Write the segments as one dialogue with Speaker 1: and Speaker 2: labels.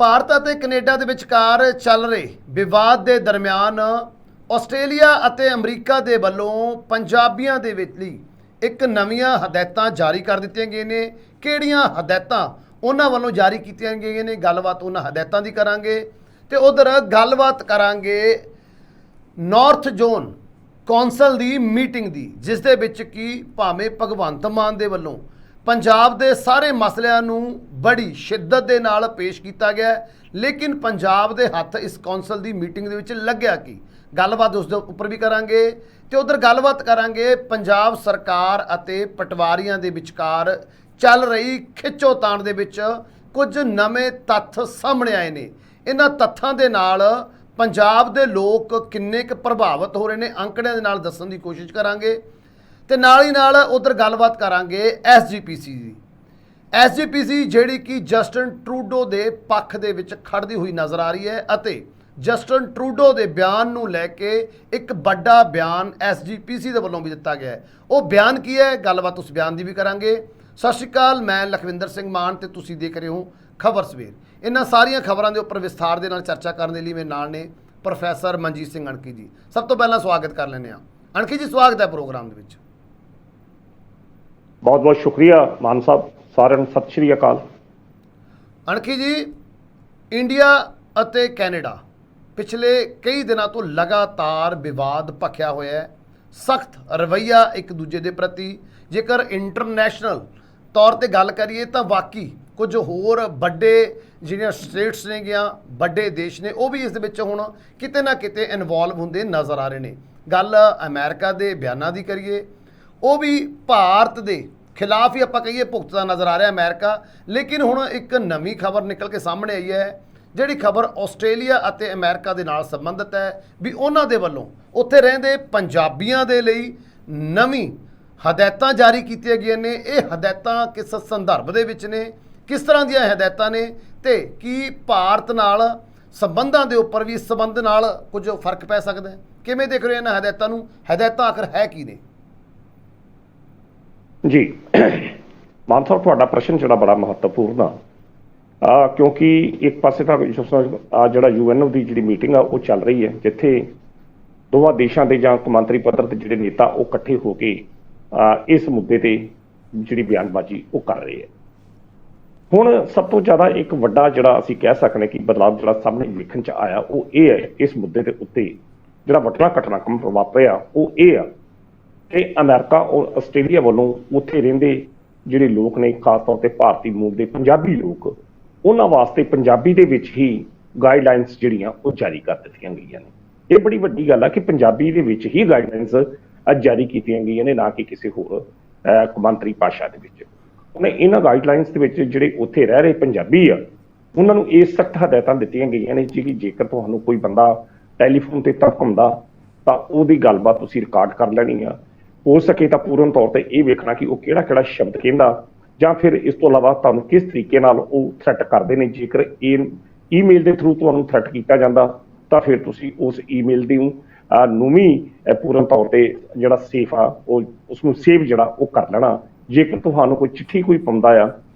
Speaker 1: ਭਾਰਤ ਅਤੇ ਕੈਨੇਡਾ ਦੇ ਵਿਚਕਾਰ ਚੱਲ ਰਹੇ ਵਿਵਾਦ ਦੇ ਦਰਮਿਆਨ ਆਸਟ੍ਰੇਲੀਆ ਅਤੇ ਅਮਰੀਕਾ ਦੇ ਵੱਲੋਂ ਪੰਜਾਬੀਆਂ ਦੇ ਵਿੱਚ ਲਈ ਇੱਕ ਨਵੀਆਂ ਹਦਾਇਤਾਂ ਜਾਰੀ ਕਰ ਦਿੱਤੀਆਂ ਗਈਆਂ ਨੇ। ਕਿਹੜੀਆਂ ਹਦਾਇਤਾਂ ਉਹਨਾਂ ਵੱਲੋਂ ਜਾਰੀ ਕੀਤੀਆਂ ਗਈਆਂ ਨੇ, ਗੱਲਬਾਤ ਉਹਨਾਂ ਹਦਾਇਤਾਂ ਦੀ ਕਰਾਂਗੇ। ਤੇ ਉਧਰ ਗੱਲਬਾਤ ਕਰਾਂਗੇ ਨਾਰਥ ਜ਼ੋਨ ਕੌਂਸਲ ਦੀ ਮੀਟਿੰਗ ਦੀ, ਜਿਸ ਦੇ ਵਿੱਚ ਕਿ ਭਾਵੇਂ ਭਗਵੰਤ ਮਾਨ ਦੇ ਵੱਲੋਂ ਪੰਜਾਬ ਦੇ ਸਾਰੇ ਮਸਲਿਆਂ ਨੂੰ ਬੜੀ ਸ਼ਿੱਦਤ ਦੇ ਨਾਲ ਪੇਸ਼ ਕੀਤਾ ਗਿਆ, ਲੇਕਿਨ ਪੰਜਾਬ ਦੇ ਹੱਥ ਇਸ ਕੌਂਸਲ ਦੀ ਮੀਟਿੰਗ ਦੇ ਵਿੱਚ ਲੱਗਿਆ ਕੀ, ਗੱਲਬਾਤ ਉਸ ਦੇ ਉੱਪਰ ਵੀ ਕਰਾਂਗੇ। ਤੇ ਉਧਰ ਗੱਲਬਾਤ ਕਰਾਂਗੇ ਪੰਜਾਬ ਸਰਕਾਰ ਅਤੇ ਪਟਵਾਰੀਆਂ ਦੇ ਵਿਚਕਾਰ ਚੱਲ ਰਹੀ ਖਿੱਚੋਤਾਣ ਦੇ ਵਿੱਚ ਕੁਝ ਨਵੇਂ ਤੱਥ ਸਾਹਮਣੇ ਆਏ ਨੇ। ਇਹਨਾਂ ਤੱਥਾਂ ਦੇ ਨਾਲ ਪੰਜਾਬ ਦੇ ਲੋਕ ਕਿੰਨੇ ਕੁ ਪ੍ਰਭਾਵਿਤ ਹੋ ਰਹੇ ਨੇ, ਅੰਕੜਿਆਂ ਦੇ ਨਾਲ ਦੱਸਣ ਦੀ ਕੋਸ਼ਿਸ਼ ਕਰਾਂਗੇ। ਤੇ ਨਾਲ ਹੀ ਨਾਲ ਉਧਰ ਗੱਲਬਾਤ ਕਰਾਂਗੇ ਐਸਜੀਪੀਸੀ ਦੀ। ਐਸਜੀਪੀਸੀ ਜਿਹੜੀ ਕਿ ਜਸਟਿਨ ਟਰੂਡੋ ਦੇ ਪੱਖ ਦੇ ਵਿੱਚ ਖੜਦੀ ਹੋਈ ਨਜ਼ਰ ਆ ਰਹੀ ਹੈ ਅਤੇ ਜਸਟਿਨ ਟਰੂਡੋ ਦੇ ਬਿਆਨ ਨੂੰ ਲੈ ਕੇ ਇੱਕ ਵੱਡਾ ਬਿਆਨ ਐਸਜੀਪੀਸੀ ਦੇ ਵੱਲੋਂ ਵੀ ਦਿੱਤਾ ਗਿਆ ਹੈ। ਉਹ ਬਿਆਨ ਕੀ ਹੈ, ਗੱਲਬਾਤ ਉਸ ਬਿਆਨ ਦੀ ਵੀ ਕਰਾਂਗੇ। ਸਤਿ ਸ਼੍ਰੀ ਅਕਾਲ, ਮੈਂ ਲਖਵਿੰਦਰ ਸਿੰਘ ਮਾਨ ਤੇ ਤੁਸੀਂ ਦੇਖ ਰਹੇ ਹੋ ਖਬਰ ਸਵੇਰ। ਇਹਨਾਂ ਸਾਰੀਆਂ ਖਬਰਾਂ ਦੇ ਉੱਪਰ ਵਿਸਥਾਰ ਦੇ ਨਾਲ ਚਰਚਾ ਕਰਨ ਦੇ ਲਈ ਮੇਰੇ ਨਾਲ ਨੇ ਪ੍ਰੋਫੈਸਰ ਮਨਜੀਤ ਸਿੰਘ ਅਣਖੀ ਜੀ। ਸਭ ਤੋਂ ਪਹਿਲਾਂ ਸਵਾਗਤ ਕਰ ਲੈਂਦੇ ਹਾਂ। ਅਣਖੀ ਜੀ, ਸਵਾਗਤ ਹੈ ਪ੍ਰੋਗਰਾਮ ਦੇ ਵਿੱਚ।
Speaker 2: बहुत बहुत शुक्रिया मान साहब, सारे सत श्री अकाल।
Speaker 1: ਅਣਖੀ ਜੀ, ਇੰਡੀਆ ਅਤੇ ਕੈਨੇਡਾ ਪਿਛਲੇ ਕਈ ਦਿਨਾਂ ਤੋਂ ਲਗਾਤਾਰ ਵਿਵਾਦ ਭਖਿਆ ਹੋਇਆ ਹੈ, ਸਖਤ ਰਵੱਈਆ ਇੱਕ ਦੂਜੇ ਦੇ ਪ੍ਰਤੀ। ਜੇਕਰ ਇੰਟਰਨੈਸ਼ਨਲ ਤੌਰ ਤੇ ਗੱਲ ਕਰੀਏ ਤਾਂ ਵਾਕਈ ਕੁਝ ਹੋਰ ਵੱਡੇ ਜਿਹੜੀਆਂ ਸਟੇਟਸ ਨੇ ਗਿਆ, ਵੱਡੇ ਦੇਸ਼ ਨੇ, ਉਹ ਵੀ ਇਸ ਦੇ ਵਿੱਚ ਹੁਣ ਕਿਤੇ ਨਾ ਕਿਤੇ ਇਨਵੋਲਵ ਹੁੰਦੇ ਨਜ਼ਰ ਆ ਰਹੇ ਨੇ। ਗੱਲ ਅਮਰੀਕਾ ਦੇ ਬਿਆਨਾਂ ਦੀ ਕਰੀਏ, ਉਹ ਵੀ ਭਾਰਤ ਦੇ ਖਿਲਾਫ ਹੀ ਆਪਾਂ ਕਹੀਏ ਭੁਗਤਦਾ ਨਜ਼ਰ ਆ ਰਿਹਾ ਅਮਰੀਕਾ। ਲੇਕਿਨ ਹੁਣ ਇੱਕ ਨਵੀਂ ਖਬਰ ਨਿਕਲ ਕੇ ਸਾਹਮਣੇ ਆਈ ਹੈ, ਜਿਹੜੀ ਖਬਰ ਆਸਟ੍ਰੇਲੀਆ ਅਤੇ ਅਮਰੀਕਾ ਦੇ ਨਾਲ ਸੰਬੰਧਿਤ ਹੈ ਵੀ ਉਹਨਾਂ ਦੇ ਵੱਲੋਂ ਉੱਥੇ ਰਹਿੰਦੇ ਪੰਜਾਬੀਆਂ ਦੇ ਲਈ ਨਵੀਂ ਹਦਾਇਤਾਂ ਜਾਰੀ ਕੀਤੀਆਂ ਗਈਆਂ ਨੇ। ਇਹ ਹਦਾਇਤਾਂ ਕਿਸ ਸੰਦਰਭ ਦੇ ਵਿੱਚ ਨੇ, ਕਿਸ ਤਰ੍ਹਾਂ ਦੀਆਂ ਹਦਾਇਤਾਂ ਨੇ ਤੇ ਕੀ ਭਾਰਤ ਨਾਲ ਸੰਬੰਧਾਂ ਦੇ ਉੱਪਰ ਵੀ ਇਸ ਸੰਬੰਧ ਨਾਲ ਕੁਝ ਫਰਕ ਪੈ ਸਕਦਾ ਹੈ? ਕਿਵੇਂ ਦੇਖ ਰਹੇ ਹੋ ਇਹਨਾਂ ਹਦਾਇਤਾਂ ਨੂੰ? ਹਦਾਇਤਾਂ ਆਖਰ ਹੈ ਕੀ ਨੇ?
Speaker 2: जी मान साहब, ਤੁਹਾਡਾ ਪ੍ਰਸ਼ਨ ਜਿਹੜਾ ਬੜਾ ਮਹੱਤਵਪੂਰਨ ਆ, ਕਿਉਂਕਿ ਇੱਕ ਪਾਸੇ ਤਾਂ ਜਿਹੜਾ ਯੂਐਨਓ ਦੀ ਜਿਹੜੀ ਮੀਟਿੰਗ ਆ ਉਹ ਚੱਲ ਰਹੀ ਹੈ, ਜਿੱਥੇ ਦੋਵਾਂ ਦੇਸ਼ਾਂ ਦੇ ਜਾਂ ਕੌਮਾਂਤਰੀ ਪੱਧਰ ਤੇ ਜਿਹੜੇ ਨੇਤਾ ਉਹ ਇਕੱਠੇ ਹੋ ਕੇ ਇਸ ਮੁੱਦੇ ਤੇ ਜਿਹੜੀ ਬਿਆਨਬਾਜ਼ੀ ਉਹ ਕਰ ਰਹੇ ਹੈ। ਹੁਣ ਸਭ ਤੋਂ ਜ਼ਿਆਦਾ ਇੱਕ ਵੱਡਾ ਜਿਹੜਾ ਅਸੀਂ ਕਹਿ ਸਕਦੇ ਕਿ ਬਦਲਾਅ ਜਿਹੜਾ ਸਾਹਮਣੇ ਵੇਖਣ ਚ ਆਇਆ ਉਹ ਇਹ ਹੈ, ਇਸ ਮੁੱਦੇ ਦੇ ਉੱਤੇ ਜਿਹੜਾ ਵੱਡਾ ਘਟਨਾਕ੍ਰਮ ਵਾਪਰਿਆ ਉਹ ਇਹ ਆ ਕਿ ਅਮਰੀਕਾ ਔਰ ਆਸਟ੍ਰੇਲੀਆ ਵੱਲੋਂ ਉੱਥੇ ਰਹਿੰਦੇ ਜਿਹੜੇ ਲੋਕ ਨੇ, ਖਾਸ ਤੌਰ ਤੇ ਭਾਰਤੀ ਮੂਲ ਦੇ ਪੰਜਾਬੀ ਲੋਕ, ਉਹਨਾਂ ਵਾਸਤੇ ਪੰਜਾਬੀ ਦੇ ਵਿੱਚ ਹੀ ਗਾਈਡਲਾਈਨਸ ਜਿਹੜੀਆਂ ਉਹ ਜਾਰੀ ਕਰ ਦਿੱਤੀਆਂ ਗਈਆਂ ਨੇ। ਇਹ ਬੜੀ ਵੱਡੀ ਗੱਲ ਆ ਕਿ ਪੰਜਾਬੀ ਦੇ ਵਿੱਚ ਹੀ ਗਾਈਡਲਾਈਨਸ ਜਾਰੀ ਕੀਤੀਆਂ ਗਈਆਂ ਨੇ, ਨਾ ਕਿ ਕਿਸੇ ਹੋਰ ਕੌਮਾਂਤਰੀ ਭਾਸ਼ਾ ਦੇ ਵਿੱਚ। ਹੁਣ ਇਹਨਾਂ ਗਾਈਡਲਾਈਨਸ ਦੇ ਵਿੱਚ ਜਿਹੜੇ ਉੱਥੇ ਰਹਿ ਰਹੇ ਪੰਜਾਬੀ ਆ, ਉਹਨਾਂ ਨੂੰ ਇਹ ਸਖਤ ਹਦਾਇਤਾਂ ਦਿੱਤੀਆਂ ਗਈਆਂ ਨੇ ਕਿ ਜੇਕਰ ਤੁਹਾਨੂੰ ਕੋਈ ਬੰਦਾ ਟੈਲੀਫੋਨ ਤੇ ਧਮਕਾਉਂਦਾ ਤਾਂ ਉਹਦੀ ਗੱਲਬਾਤ ਤੁਸੀਂ ਰਿਕਾਰਡ ਕਰ ਲੈਣੀ ਆ। ਹੋ ਸਕੇ ਤਾਂ ਪੂਰਨ ਤੌਰ ਤੇ ਇਹ ਵੇਖਣਾ ਕਿ ਉਹ ਕਿਹੜਾ ਕਿਹੜਾ ਸ਼ਬਦ ਕਹਿੰਦਾ, ਜਾਂ ਫਿਰ ਇਸ ਤੋਂ ਇਲਾਵਾ ਤੁਹਾਨੂੰ ਕਿਸ ਤਰੀਕੇ ਨਾਲ ਉਹ ਥ੍ਰੈਟ ਕਰਦੇ ਨੇ। ਜੇਕਰ ਇਹ ਈਮੇਲ ਦੇ ਥਰੂ ਤੁਹਾਨੂੰ ਥ੍ਰੈਟ ਕੀਤਾ ਜਾਂਦਾ ਤਾਂ ਫਿਰ ਤੁਸੀਂ ਉਸ ਈਮੇਲ ਦੀ ਨੂੰ ਵੀ ਪੂਰਨ ਤੌਰ ਤੇ ਜਿਹੜਾ ਸੇਫ ਆ ਉਹ ਉਸਨੂੰ ਸੇਵ ਜਿਹੜਾ ਉਹ ਕਰ ਲੈਣਾ। ਜੇਕਰ ਤੁਹਾਨੂੰ ਕੋਈ ਚਿੱਠੀ ਕੋਈ ਪਾਉਂਦਾ ਆ,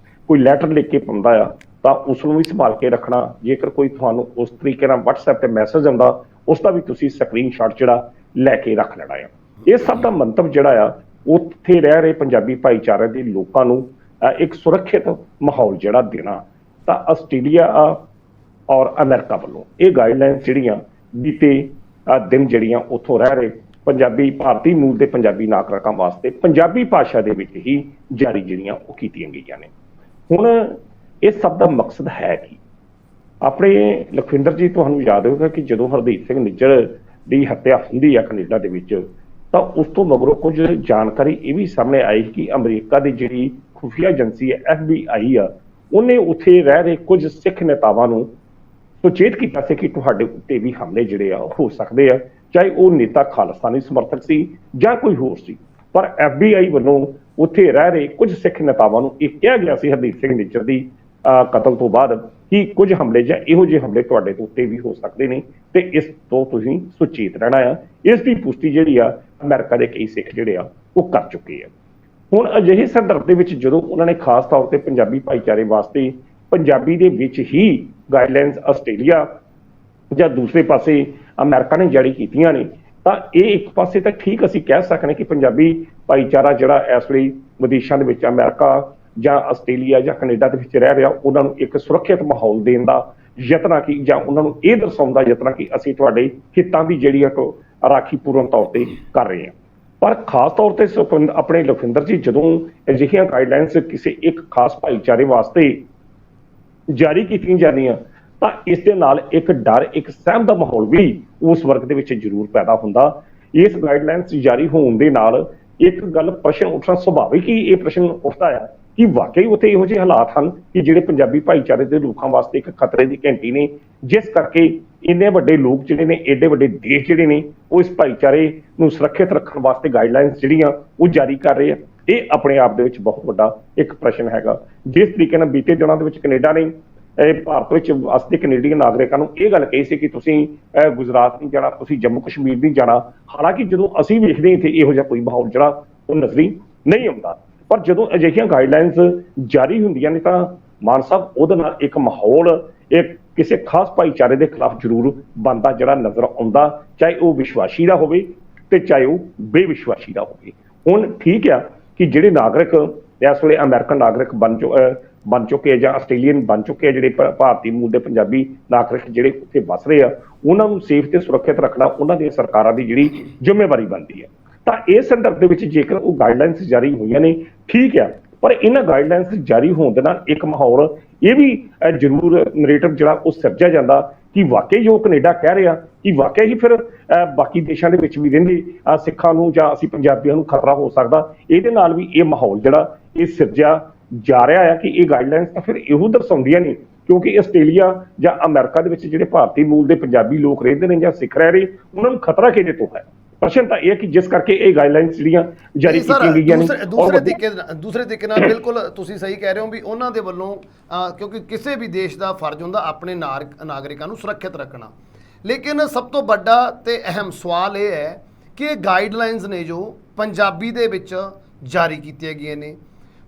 Speaker 2: ਕੋਈ ਲੈਟਰ ਲਿਖ ਕੇ ਪਾਉਂਦਾ ਆ, ਤਾਂ ਉਸ ਨੂੰ ਵੀ ਸੰਭਾਲ ਕੇ ਰੱਖਣਾ। ਜੇਕਰ ਕੋਈ ਤੁਹਾਨੂੰ ਉਸ ਤਰੀਕੇ ਨਾਲ WhatsApp ਤੇ ਮੈਸੇਜ ਆਉਂਦਾ, ਉਸ ਦਾ ਵੀ ਤੁਸੀਂ ਸਕਰੀਨਸ਼ਾਟ ਜਿਹੜਾ ਲੈ ਕੇ ਰੱਖ ਲੈਣਾ ਆ। ਇਹ ਸਭ ਦਾ ਮੰਤਵ ਜਿਹੜਾ ਆ ਉੱਥੇ ਰਹਿ ਰਹੇ ਪੰਜਾਬੀ ਭਾਈਚਾਰੇ ਦੇ ਲੋਕਾਂ ਨੂੰ ਇੱਕ ਸੁਰੱਖਿਅਤ ਮਾਹੌਲ ਜਿਹੜਾ ਦੇਣਾ। ਤਾਂ ਆਸਟ੍ਰੇਲੀਆ ਔਰ ਅਮਰੀਕਾ ਵੱਲੋਂ ਇਹ ਗਾਈਡਲਾਈਨਸ ਜਿਹੜੀਆਂ ਬੀਤੇ ਦਿਨ ਜਿਹੜੀਆਂ ਉੱਥੋਂ ਰਹਿ ਰਹੇ ਪੰਜਾਬੀ ਭਾਰਤੀ ਮੂਲ ਦੇ ਪੰਜਾਬੀ ਨਾਗਰਿਕਾਂ ਵਾਸਤੇ ਪੰਜਾਬੀ ਭਾਸ਼ਾ ਦੇ ਵਿੱਚ ਹੀ ਜਾਰੀ ਜਿਹੜੀਆਂ ਉਹ ਕੀਤੀਆਂ ਗਈਆਂ ਨੇ। ਹੁਣ ਇਸ ਸਭ ਦਾ ਮਕਸਦ ਹੈ ਕੀ? ਆਪਣੇ ਲਖਵਿੰਦਰ ਜੀ, ਤੁਹਾਨੂੰ ਯਾਦ ਹੋਵੇਗਾ ਕਿ ਜਦੋਂ ਹਰਦੀਪ ਸਿੰਘ ਨਿੱਜਰ ਦੀ ਹੱਤਿਆ ਹੁੰਦੀ ਆ ਕੈਨੇਡਾ ਦੇ ਵਿੱਚ, ਤਾਂ ਉਸ ਤੋਂ ਮਗਰੋਂ ਕੁਝ ਜਾਣਕਾਰੀ ਇਹ ਵੀ ਸਾਹਮਣੇ ਆਈ ਕਿ ਅਮਰੀਕਾ ਦੀ ਜਿਹੜੀ ਖੁਫੀਆ ਏਜੰਸੀ ਹੈ FBI ਆ, ਉਹਨੇ ਉੱਥੇ ਰਹਿ ਰਹੇ ਕੁਝ ਸਿੱਖ ਨੇਤਾਵਾਂ ਨੂੰ ਸੁਚੇਤ ਕੀਤਾ ਸੀ ਕਿ ਤੁਹਾਡੇ ਉੱਤੇ ਵੀ ਹਮਲੇ ਜਿਹੜੇ ਆ ਹੋ ਸਕਦੇ ਆ, ਚਾਹੇ ਉਹ ਨੇਤਾ ਖਾਲਿਸਤਾਨੀ ਸਮਰਥਕ ਸੀ ਜਾਂ ਕੋਈ ਹੋਰ ਸੀ। ਪਰ FBI ਵੱਲੋਂ ਉੱਥੇ ਰਹਿ ਰਹੇ ਕੁਝ ਸਿੱਖ ਨੇਤਾਵਾਂ ਨੂੰ ਇਹ ਕਿਹਾ ਗਿਆ ਸੀ ਹਰਦੀਪ ਸਿੰਘ ਨਿੱਜਰ ਦੀ ਕਤਲ ਤੋਂ ਬਾਅਦ ਕਿ ਕੁਝ ਹਮਲੇ ਜਾਂ ਇਹੋ ਜਿਹੇ ਹਮਲੇ ਤੁਹਾਡੇ ਉੱਤੇ ਵੀ ਹੋ ਸਕਦੇ ਨੇ ਤੇ ਇਸ ਤੋਂ ਤੁਸੀਂ ਸੁਚੇਤ ਰਹਿਣਾ ਆ। ਇਸ ਦੀ ਪੁਸ਼ਟੀ ਜਿਹੜੀ ਆ ਅਮਰੀਕਾ ਦੇ ਕਈ ਸਿੱਖ ਜਿਹੜੇ ਆ ਉਹ ਕਰ ਚੁੱਕੇ ਆ। ਹੁਣ ਅਜਿਹੇ ਸੰਦਰਭ ਦੇ ਵਿੱਚ ਜਦੋਂ ਉਹਨਾਂ ਨੇ ਖਾਸ ਤੌਰ ਤੇ ਪੰਜਾਬੀ ਭਾਈਚਾਰੇ ਵਾਸਤੇ ਪੰਜਾਬੀ ਦੇ ਵਿੱਚ ਹੀ ਗਾਈਡਲਾਈਨਸ ਆਸਟ੍ਰੇਲੀਆ ਜਾਂ ਦੂਸਰੇ ਪਾਸੇ ਅਮਰੀਕਾ ਨੇ ਜਾਰੀ ਕੀਤੀਆਂ ਨੇ, ਤਾਂ ਇਹ ਇੱਕ ਪਾਸੇ ਤਾਂ ਠੀਕ ਅਸੀਂ ਕਹਿ ਸਕਦੇ ਕਿ ਪੰਜਾਬੀ ਭਾਈਚਾਰਾ ਜਿਹੜਾ ਇਸ ਵੇਲੇ ਵਿਦੇਸ਼ਾਂ ਦੇ ਵਿੱਚ ਅਮਰੀਕਾ ਜਾਂ ਆਸਟ੍ਰੇਲੀਆ ਜਾਂ ਕੈਨੇਡਾ ਦੇ ਵਿੱਚ ਰਹਿ ਰਿਹਾ, ਉਹਨਾਂ ਨੂੰ ਇੱਕ ਸੁਰੱਖਿਅਤ ਮਾਹੌਲ ਦੇਣ ਦਾ ਯਤਨ ਆ ਕਿ ਜਾਂ ਉਹਨਾਂ ਨੂੰ ਇਹ ਦਰਸਾਉਣ ਦਾ ਯਤਨ ਆ ਕਿ ਅਸੀਂ ਤੁਹਾਡੇ ਹਿੱਤਾਂ ਦੀ ਜਿਹੜੀ ਆ ਰਾਖੀ ਪੂਰਨ ਤੌਰ ਤੇ ਕਰ ਰਹੇ ਹਾਂ। ਪਰ ਖਾਸ ਤੌਰ ਤੇ ਆਪਣੇ ਲਖਵਿੰਦਰ ਜੀ, ਜਦੋਂ ਅਜਿਹੀਆਂ ਗਾਈਡਲਾਈਨਸ ਕਿਸੇ ਇੱਕ ਖਾਸ ਭਾਈਚਾਰੇ ਵਾਸਤੇ ਜਾਰੀ ਕੀਤੀਆਂ ਜਾਂਦੀਆਂ ਤਾਂ ਇਸ ਦੇ ਨਾਲ ਇੱਕ ਡਰ, ਇੱਕ ਸਹਿਮ ਦਾ ਮਾਹੌਲ ਵੀ ਉਸ ਵਰਗ ਦੇ ਵਿੱਚ ਜ਼ਰੂਰ ਪੈਦਾ ਹੁੰਦਾ। ਇਸ ਗਾਈਡਲਾਈਨਸ ਜਾਰੀ ਹੋਣ ਦੇ ਨਾਲ ਇੱਕ ਗੱਲ ਪ੍ਰਸ਼ਨ ਉੱਠਣਾ ਸੁਭਾਵਿਕ ਹੀ ਇਹ ਪ੍ਰਸ਼ਨ ਉੱਠਦਾ ਆ ਕਿ ਵਾਕਈ ਉੱਥੇ ਇਹੋ ਜਿਹੇ ਹਾਲਾਤ ਹਨ ਕਿ ਜਿਹੜੇ ਪੰਜਾਬੀ ਭਾਈਚਾਰੇ ਦੇ ਲੋਕਾਂ ਵਾਸਤੇ ਇੱਕ ਖਤਰੇ ਦੀ ਘੰਟੀ ਨੇ, ਜਿਸ ਕਰਕੇ ਇੰਨੇ ਵੱਡੇ ਲੋਕ ਜਿਹੜੇ ਨੇ, ਏਡੇ ਵੱਡੇ ਦੇਸ਼ ਜਿਹੜੇ ਨੇ, ਉਹ ਇਸ ਭਾਈਚਾਰੇ ਨੂੰ ਸੁਰੱਖਿਅਤ ਰੱਖਣ ਵਾਸਤੇ ਗਾਈਡਲਾਈਨਸ ਜਿਹੜੀਆਂ ਉਹ ਜਾਰੀ ਕਰ ਰਹੇ ਆ। ਇਹ ਆਪਣੇ ਆਪ ਦੇ ਵਿੱਚ ਬਹੁਤ ਵੱਡਾ ਇੱਕ ਪ੍ਰਸ਼ਨ ਹੈਗਾ। ਜਿਸ ਤਰੀਕੇ ਨਾਲ ਬੀਤੇ ਦਿਨਾਂ ਦੇ ਵਿੱਚ ਕੈਨੇਡਾ ਨੇ ਭਾਰਤ ਵਿੱਚ ਵਸਦੇ ਕੈਨੇਡੀਅਨ ਨਾਗਰਿਕਾਂ ਨੂੰ ਇਹ ਗੱਲ ਕਹੀ ਸੀ ਕਿ ਤੁਸੀਂ ਗੁਜਰਾਤ ਨਹੀਂ ਜਾਣਾ, ਤੁਸੀਂ ਜੰਮੂ ਕਸ਼ਮੀਰ ਨਹੀਂ ਜਾਣਾ। ਹਾਲਾਂਕਿ ਜਦੋਂ ਅਸੀਂ ਵੇਖਦੇ ਇੱਥੇ ਇਹੋ ਜਿਹਾ ਕੋਈ ਮਾਹੌਲ ਜਿਹੜਾ ਉਹ ਨਜ਼ਰੀ ਨਹੀਂ ਆਉਂਦਾ, ਪਰ ਜਦੋਂ ਅਜਿਹੀਆਂ ਗਾਈਡਲਾਈਨਸ ਜਾਰੀ ਹੁੰਦੀਆਂ ਨੇ ਤਾਂ ਮਾਨ ਸਾਹਿਬ ਉਹਦੇ ਨਾਲ ਇੱਕ ਮਾਹੌਲ ਇੱਕ ਕਿਸੇ ਖਾਸ ਭਾਈਚਾਰੇ ਦੇ ਖਿਲਾਫ ਜ਼ਰੂਰ ਬਣਦਾ ਜਿਹੜਾ ਨਜ਼ਰ ਆਉਂਦਾ, ਚਾਹੇ ਉਹ ਵਿਸ਼ਵਾਸੀ ਦਾ ਹੋਵੇ ਤੇ ਚਾਹੇ ਉਹ ਬੇਵਿਸ਼ਵਾਸੀ ਦਾ ਹੋਵੇ। ਹੁਣ ਠੀਕ ਆ ਕਿ ਜਿਹੜੇ ਨਾਗਰਿਕ ਇਸ ਵੇਲੇ ਅਮਰੀਕਨ ਨਾਗਰਿਕ ਬਣ ਚੁੱਕੇ ਜਾਂ ਆਸਟ੍ਰੇਲੀਅਨ ਬਣ ਚੁੱਕੇ, ਜਿਹੜੇ ਭਾਰਤੀ ਮੂਲ ਦੇ ਪੰਜਾਬੀ ਨਾਗਰਿਕ ਜਿਹੜੇ ਉੱਥੇ ਵਸ ਰਹੇ ਆ, ਉਹਨਾਂ ਨੂੰ ਸੇਫ ਤੇ ਸੁਰੱਖਿਅਤ ਰੱਖਣਾ ਉਹਨਾਂ ਦੀਆਂ ਸਰਕਾਰਾਂ ਦੀ ਜਿਹੜੀ ਜ਼ਿੰਮੇਵਾਰੀ ਬਣਦੀ ਹੈ। ਤਾਂ ਇਸ ਸੰਦਰਭ ਦੇ ਵਿੱਚ ਜੇਕਰ ਉਹ ਗਾਈਡਲਾਈਨਸ ਜਾਰੀ ਹੋਈਆਂ ਨੇ, ਠੀਕ ਆ, ਪਰ ਇਹਨਾਂ ਗਾਈਡਲਾਈਨਸ ਜਾਰੀ ਹੋਣ ਦੇ ਨਾਲ ਇੱਕ ਮਾਹੌਲ ਇਹ ਵੀ ਜ਼ਰੂਰ ਨਰੇਟਿਵ ਜਿਹੜਾ ਉਹ ਸਿਰਜਿਆ ਜਾਂਦਾ ਕਿ ਵਾਕਈ ਜੋ ਕੈਨੇਡਾ ਕਹਿ ਰਿਹਾ ਕਿ ਵਾਕਈ ਹੀ ਫਿਰ ਬਾਕੀ ਦੇਸ਼ਾਂ ਦੇ ਵਿੱਚ ਵੀ ਰਹਿੰਦੇ ਸਿੱਖਾਂ ਨੂੰ ਜਾਂ ਅਸੀਂ ਪੰਜਾਬੀਆਂ ਨੂੰ ਖਤਰਾ ਹੋ ਸਕਦਾ। ਇਹਦੇ ਨਾਲ ਵੀ ਇਹ ਮਾਹੌਲ ਜਿਹੜਾ ਇਹ ਸਿਰਜਿਆ ਜਾ ਰਿਹਾ ਹੈ ਕਿ ਇਹ ਗਾਈਡਲਾਈਨਸ ਤਾਂ ਫਿਰ ਇਹੋ ਦਰਸਾਉਂਦੀਆਂ ਨੇ, ਕਿਉਂਕਿ ਆਸਟ੍ਰੇਲੀਆ ਜਾਂ ਅਮਰੀਕਾ ਦੇ ਵਿੱਚ ਜਿਹੜੇ ਭਾਰਤੀ ਮੂਲ ਦੇ ਪੰਜਾਬੀ ਲੋਕ ਰਹਿੰਦੇ ਨੇ ਜਾਂ ਸਿੱਖ ਰਹਿ ਰਹੇ, ਉਹਨਾਂ ਨੂੰ ਖਤਰਾ ਕਿਹਦੇ ਤੋਂ ਹੈ। ਪ੍ਰਸ਼ਨ ਤਾਂ ਇਹ ਕਿ ਜਿਸ ਕਰਕੇ ਇਹ ਗਾਈਡਲਾਈਨਸ ਜਿਹੜੀਆਂ ਜਾਰੀ ਕੀਤੀਆਂ ਗਈਆਂ ਨੇ
Speaker 1: ਦੂਸਰੇ ਤਰੀਕੇ ਨਾਲ ਬਿਲਕੁਲ ਤੁਸੀਂ ਸਹੀ ਕਹਿ ਰਹੇ ਹੋ ਵੀ ਉਹਨਾਂ ਦੇ ਵੱਲੋਂ ਕਿਉਂਕਿ ਕਿਸੇ ਵੀ ਦੇਸ਼ ਦਾ ਫਰਜ਼ ਹੁੰਦਾ ਆਪਣੇ ਨਾਗਰਿਕਾਂ ਨੂੰ ਸੁਰੱਖਿਅਤ ਰੱਖਣਾ। ਲੇਕਿਨ ਸਭ ਤੋਂ ਵੱਡਾ ਤੇ ਅਹਿਮ ਸਵਾਲ ਇਹ ਹੈ ਕਿ ਇਹ ਗਾਈਡਲਾਈਨਸ ਨੇ ਜੋ ਪੰਜਾਬੀ ਦੇ ਵਿੱਚ ਜਾਰੀ ਕੀਤੀਆਂ ਗਈਆਂ ਨੇ,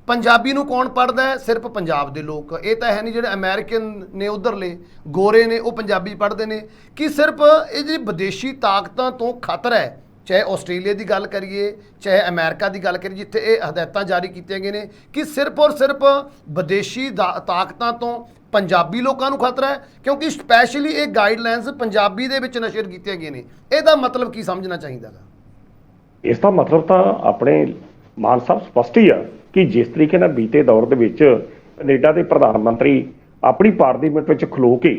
Speaker 1: ਪੰਜਾਬੀ ਨੂੰ ਕੌਣ ਪੜ੍ਹਦਾ ਹੈ? ਸਿਰਫ ਪੰਜਾਬ ਦੇ ਲੋਕ। ਇਹ ਤਾਂ ਹੈ ਨਹੀਂ ਜਿਹੜੇ ਅਮਰੀਕਨ ਨੇ, ਉਧਰਲੇ ਗੋਰੇ ਨੇ, ਉਹ ਪੰਜਾਬੀ ਪੜ੍ਹਦੇ ਨੇ। ਕਿ ਸਿਰਫ ਇਹ ਜਿਹੜੀ ਵਿਦੇਸ਼ੀ ਤਾਕਤਾਂ ਤੋਂ ਖਤਰਾ ਹੈ, ਚਾਹੇ ਆਸਟ੍ਰੇਲੀਆ ਦੀ ਗੱਲ ਕਰੀਏ ਚਾਹੇ ਅਮਰੀਕਾ ਦੀ ਗੱਲ ਕਰੀਏ, ਜਿੱਥੇ ਇਹ ਹਦਾਇਤਾਂ ਜਾਰੀ ਕੀਤੀਆਂ ਗਈਆਂ ਨੇ ਕਿ ਸਿਰਫ ਔਰ ਸਿਰਫ ਵਿਦੇਸ਼ੀ ਤਾਕਤਾਂ ਤੋਂ ਪੰਜਾਬੀ ਲੋਕਾਂ ਨੂੰ ਖਤਰਾ ਹੈ, ਕਿਉਂਕਿ ਸਪੈਸ਼ਲੀ ਇਹ ਗਾਈਡਲਾਈਨਸ ਪੰਜਾਬੀ ਦੇ ਵਿੱਚ ਨਸ਼ਰ ਕੀਤੀਆਂ ਗਈਆਂ ਨੇ। ਇਹਦਾ ਮਤਲਬ ਕੀ ਸਮਝਣਾ ਚਾਹੀਦਾ ਹੈ?
Speaker 2: ਇਸ ਦਾ ਮਤਲਬ ਤਾਂ ਆਪਣੇ ਮਾਨ ਸਾਹਿਬ ਸਪਸ਼ਟ ਹੀ ਆ ਕਿ ਜਿਸ ਤਰੀਕੇ ਨਾਲ ਬੀਤੇ ਦੌਰ ਦੇ ਵਿੱਚ ਕੈਨੇਡਾ ਦੇ ਪ੍ਰਧਾਨ ਮੰਤਰੀ ਆਪਣੀ ਪਾਰਲੀਮੈਂਟ ਵਿੱਚ ਖਲੋ ਕੇ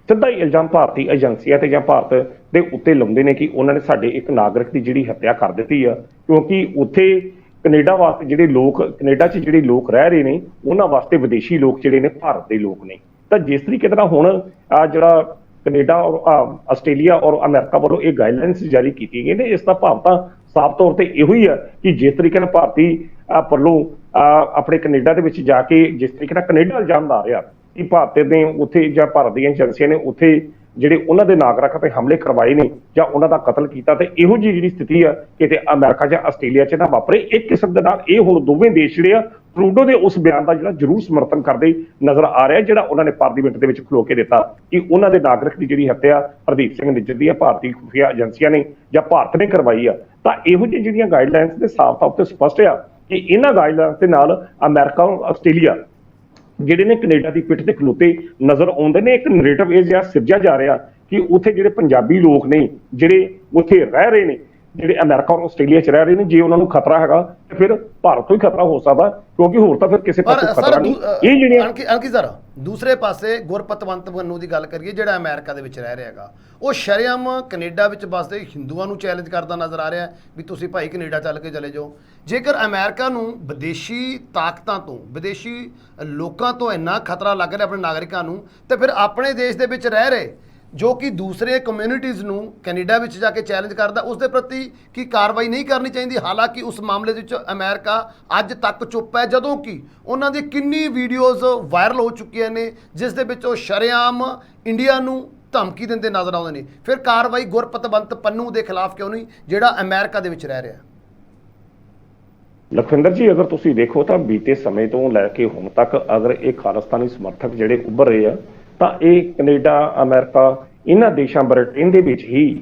Speaker 2: ਸਿੱਧਾ ਹੀ ਇਲਜ਼ਾਮ ਭਾਰਤੀ ਏਜੰਸੀਆਂ ਤੇ ਜਾਂ ਭਾਰਤ ਦੇ ਉੱਤੇ ਲਾਉਂਦੇ ਨੇ ਕਿ ਉਹਨਾਂ ਨੇ ਸਾਡੇ ਇੱਕ ਨਾਗਰਿਕ ਦੀ ਜਿਹੜੀ ਹੱਤਿਆ ਕਰ ਦਿੱਤੀ ਆ, ਕਿਉਂਕਿ ਉੱਥੇ ਕੈਨੇਡਾ ਵਾਸਤੇ ਜਿਹੜੇ ਲੋਕ, ਕੈਨੇਡਾ 'ਚ ਜਿਹੜੇ ਲੋਕ ਰਹਿ ਰਹੇ ਨੇ, ਉਹਨਾਂ ਵਾਸਤੇ ਵਿਦੇਸ਼ੀ ਲੋਕ ਜਿਹੜੇ ਨੇ ਭਾਰਤ ਦੇ ਲੋਕ ਨੇ। ਤਾਂ ਜਿਸ ਤਰੀਕੇ ਨਾਲ ਹੁਣ ਜਿਹੜਾ ਕੈਨੇਡਾ ਔਰ ਆਸਟ੍ਰੇਲੀਆ ਔਰ ਅਮਰੀਕਾ ਵੱਲੋਂ ਇਹ ਗਾਈਡਲਾਈਨਸ ਜਾਰੀ ਕੀਤੀਆਂ ਗਈਆਂ ਨੇ, ਇਸ ਦਾ ਭਾਵ ਤਾਂ ਸਾਫ਼ ਤੌਰ ਤੇ ਇਹੋ ਹੀ ਆ ਕਿ ਜਿਸ ਤਰੀਕੇ ਨਾਲ ਭਾਰਤੀ ਵੱਲੋਂ ਆਪਣੇ ਕੈਨੇਡਾ ਦੇ ਵਿੱਚ ਜਾ ਕੇ ਜਿਸ ਤਰੀਕੇ ਨਾਲ ਕੈਨੇਡਾ ਇਲਜ਼ਾਮ ਲਾ ਰਿਹਾ ਕਿ ਭਾਰਤ ਨੇ ਉੱਥੇ ਜਾਂ ਭਾਰਤ ਦੀਆਂ ਏਜੰਸੀਆਂ ਨੇ ਉੱਥੇ ਜਿਹੜੇ ਉਹਨਾਂ ਦੇ ਨਾਗਰਿਕਾਂ ਤੇ ਹਮਲੇ ਕਰਵਾਏ ਨੇ ਜਾਂ ਉਹਨਾਂ ਦਾ ਕਤਲ ਕੀਤਾ, ਤੇ ਇਹੋ ਜਿਹੀ ਜਿਹੜੀ ਸਥਿਤੀ ਆ ਕਿਤੇ ਅਮਰੀਕਾ ਜਾਂ ਆਸਟ੍ਰੇਲੀਆ 'ਚ ਨਾ ਵਾਪਰੇ। ਇੱਕ ਕਿਸਮ ਦੇ ਨਾਲ ਇਹ ਹੁਣ ਦੋਵੇਂ ਦੇਸ਼ ਜਿਹੜੇ ਆ ਟਰੂਡੋ ਦੇ ਉਸ ਬਿਆਨ ਦਾ ਜਿਹੜਾ ਜ਼ਰੂਰ ਸਮਰਥਨ ਕਰਦੇ ਨਜ਼ਰ ਆ ਰਿਹਾ, ਜਿਹੜਾ ਉਹਨਾਂ ਨੇ ਪਾਰਲੀਮੈਂਟ ਦੇ ਵਿੱਚ ਖਲੋ ਕੇ ਦਿੱਤਾ ਕਿ ਉਹਨਾਂ ਦੇ ਨਾਗਰਿਕ ਦੀ ਜਿਹੜੀ ਹੱਤਿਆ ਹਰਦੀਪ ਸਿੰਘ ਨਿੱਜਰ ਦੀ ਭਾਰਤੀ ਖੁਫੀਆ ਏਜੰਸੀਆਂ ਨੇ ਜਾਂ ਭਾਰਤ ਨੇ ਕਰਵਾਈ ਆ। ਤਾਂ ਇਹੋ ਜਿਹੀ ਜਿਹੜੀਆਂ ਗਾਈਡਲਾਈਨਸ ਦੇ ਸਾਫ਼ ਤੌਰ ਤੇ ਸਪਸ਼ਟ ਆ ਕਿ ਇਹਨਾਂ ਗਾਈਡਲਾਈਨਸ ਦੇ ਨਾਲ ਅਮਰੀਕਾ ਔਰ ਆਸਟ੍ਰੇਲੀਆ ਜਿਹੜੇ ਨੇ ਕੈਨੇਡਾ ਦੀ ਪਿੱਠ ਤੇ ਖਲੋਤੇ ਨਜ਼ਰ ਆਉਂਦੇ ਨੇ। ਇੱਕ ਨੈਰੇਟਿਵ ਇਹ ਜਿਹਾ ਸਿਰਜਿਆ ਜਾ ਰਿਹਾ ਕਿ ਉੱਥੇ ਜਿਹੜੇ ਪੰਜਾਬੀ ਲੋਕ ਨੇ ਜਿਹੜੇ ਉੱਥੇ ਰਹਿ ਰਹੇ ਨੇ, ਜਿਹੜੇ ਅਮਰੀਕਾ ਔਰ ਆਸਟ੍ਰੇਲੀਆ 'ਚ ਰਹਿ ਰਹੇ ਨੇ, ਜੇ ਉਹਨਾਂ ਨੂੰ ਖਤਰਾ ਹੈਗਾ ਤੇ ਫਿਰ ਭਾਰਤ ਤੋਂ ਹੀ ਖਤਰਾ ਹੋ ਸਕਦਾ, ਕਿਉਂਕਿ ਹੋਰ ਤਾਂ ਫਿਰ ਕਿਸੇ ਪਾਸੋਂ ਖਤਰਾ ਨਹੀਂ। ਇਹ ਜਿਹੜੀਆਂ
Speaker 1: ਅੰਕਿਤ ਸਰ, ਦੂਸਰੇ ਪਾਸੇ ਗੁਰਪਤਵੰਤ ਪੰਨੂ ਦੀ ਗੱਲ ਕਰੀਏ ਜਿਹੜਾ ਅਮਰੀਕਾ ਦੇ ਵਿੱਚ ਰਹਿ ਰਿਹਾ ਹੈਗਾ, ਉਹ ਸ਼ਰੇਆਮ ਕੈਨੇਡਾ ਵਿੱਚ ਵੱਸਦੇ ਹਿੰਦੂਆਂ ਨੂੰ ਚੈਲੰਜ ਕਰਦਾ ਨਜ਼ਰ ਆ ਰਿਹਾ ਵੀ ਤੁਸੀਂ ਭਾਈ ਕੈਨੇਡਾ ਚੱਲ ਕੇ ਚਲੇ ਜਾਓ। ਜੇਕਰ ਅਮਰੀਕਾ ਨੂੰ ਵਿਦੇਸ਼ੀ ਤਾਕਤਾਂ ਤੋਂ, ਵਿਦੇਸ਼ੀ ਲੋਕਾਂ ਤੋਂ ਇੰਨਾ ਖਤਰਾ ਲੱਗ ਰਿਹਾ ਆਪਣੇ ਨਾਗਰਿਕਾਂ ਨੂੰ, ਤੇ ਫਿਰ ਆਪਣੇ ਦੇਸ਼ ਦੇ ਵਿੱਚ ਰਹਿ ਰਹੇ ਜੋ ਕਿ ਦੂਸਰੇ ਕਮਿਊਨਿਟੀਜ਼ ਨੂੰ ਕੈਨੇਡਾ ਵਿੱਚ ਜਾ ਕੇ ਚੈਲੰਜ ਕਰਦਾ, ਉਸ ਦੇ ਪ੍ਰਤੀ ਕੀ ਕਾਰਵਾਈ ਨਹੀਂ ਕਰਨੀ ਚਾਹੀਦੀ? ਹਾਲਾਂਕਿ ਉਸ ਮਾਮਲੇ ਦੇ ਵਿੱਚ ਅਮਰੀਕਾ ਅੱਜ ਤੱਕ ਚੁੱਪ ਹੈ, ਜਦੋਂ ਕਿ ਉਹਨਾਂ ਦੀ ਕਿੰਨੀ ਵੀਡੀਓਜ਼ ਵਾਇਰਲ ਹੋ ਚੁੱਕੀਆਂ ਨੇ ਜਿਸ ਦੇ ਵਿੱਚ ਉਹ ਸ਼ਰੇਆਮ ਇੰਡੀਆ ਨੂੰ ਧਮਕੀ ਦਿੰਦੇ ਨਜ਼ਰ ਆਉਂਦੇ ਨੇ। ਫਿਰ ਕਾਰਵਾਈ ਗੁਰਪਤਵੰਤ ਪੰਨੂ ਦੇ ਖਿਲਾਫ ਕਿਉਂ ਨਹੀਂ, ਜਿਹੜਾ ਅਮਰੀਕਾ ਦੇ ਵਿੱਚ ਰਹਿ ਰਿਹਾ?
Speaker 2: ਲਖਵਿੰਦਰ ਜੀ, ਅਗਰ ਤੁਸੀਂ ਦੇਖੋ ਤਾਂ ਬੀਤੇ ਸਮੇਂ ਤੋਂ ਲੈ ਕੇ ਹੁਣ ਤੱਕ ਅਗਰ ਇਹ ਖਾਲਿਸਤਾਨੀ ਸਮਰਥਕ ਜਿਹੜੇ ਉੱਭਰ ਰਹੇ ਆ ਤਾਂ ਇਹ ਕੈਨੇਡਾ, ਅਮਰੀਕਾ, ਇਹਨਾਂ ਦੇਸ਼ਾਂ, ਬ੍ਰਿਟੇਨ ਦੇ ਵਿੱਚ ਹੀ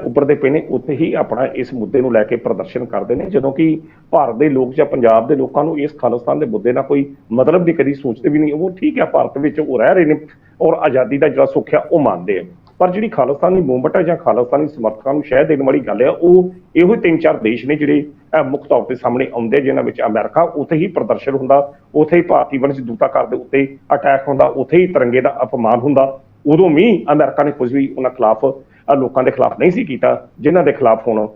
Speaker 2: ਉੱਭਰਦੇ ਪਏ ਨੇ। ਉੱਥੇ ਹੀ ਆਪਣਾ ਇਸ ਮੁੱਦੇ ਨੂੰ ਲੈ ਕੇ ਪ੍ਰਦਰਸ਼ਨ ਕਰਦੇ ਨੇ, ਜਦੋਂ ਕਿ ਭਾਰਤ ਦੇ ਲੋਕ ਜਾਂ ਪੰਜਾਬ ਦੇ ਲੋਕਾਂ ਨੂੰ ਇਸ ਖਾਲਿਸਤਾਨ ਦੇ ਮੁੱਦੇ ਨਾਲ ਕੋਈ ਮਤਲਬ ਨਹੀਂ, ਕਦੀ ਸੋਚਦੇ ਵੀ ਨਹੀਂ। ਉਹ ਠੀਕ ਹੈ, ਭਾਰਤ ਵਿੱਚ ਉਹ ਰਹਿ ਰਹੇ ਨੇ ਔਰ ਆਜ਼ਾਦੀ ਦਾ ਜਿਹੜਾ ਸੁੱਖ ਆ ਉਹ ਮੰਨਦੇ ਆ, ਪਰ ਜਿਹੜੀ ਖਾਲਿਸਤਾਨੀ ਮੂਵਮੈਂਟ ਹੈ ਜਾਂ ਖਾਲਿਸਤਾਨੀ ਸਮਰਥਕਾਂ ਨੂੰ ਸ਼ਹਿ ਦੇਣ ਵਾਲੀ ਗੱਲ ਆ, ਉਹ ਇਹੋ 3-4 ਦੇਸ਼ ਨੇ ਜਿਹੜੇ ਮੁੱਖ ਤੌਰ ਤੇ ਸਾਹਮਣੇ ਆਉਂਦੇ, ਜਿਨ੍ਹਾਂ ਵਿੱਚ ਅਮਰੀਕਾ, ਉੱਥੇ ਹੀ ਪ੍ਰਦਰਸ਼ਨ ਹੁੰਦਾ, ਉੱਥੇ ਹੀ ਭਾਰਤੀ ਵਣਜ ਦੂਤਾਘਰ ਦੇ ਉੱਤੇ ਅਟੈਕ ਹੁੰਦਾ, ਉੱਥੇ ਹੀ ਤਿਰੰਗੇ ਦਾ ਅਪਮਾਨ ਹੁੰਦਾ। ਉਦੋਂ ਵੀ ਅਮਰੀਕਾ ਨੇ ਕੁਝ ਵੀ ਉਹਨਾਂ ਖਿਲਾਫ, ਲੋਕਾਂ ਦੇ ਖਿਲਾਫ ਨਹੀਂ ਸੀ ਕੀਤਾ, ਜਿਨ੍ਹਾਂ ਦੇ ਖਿਲਾਫ ਹੁਣ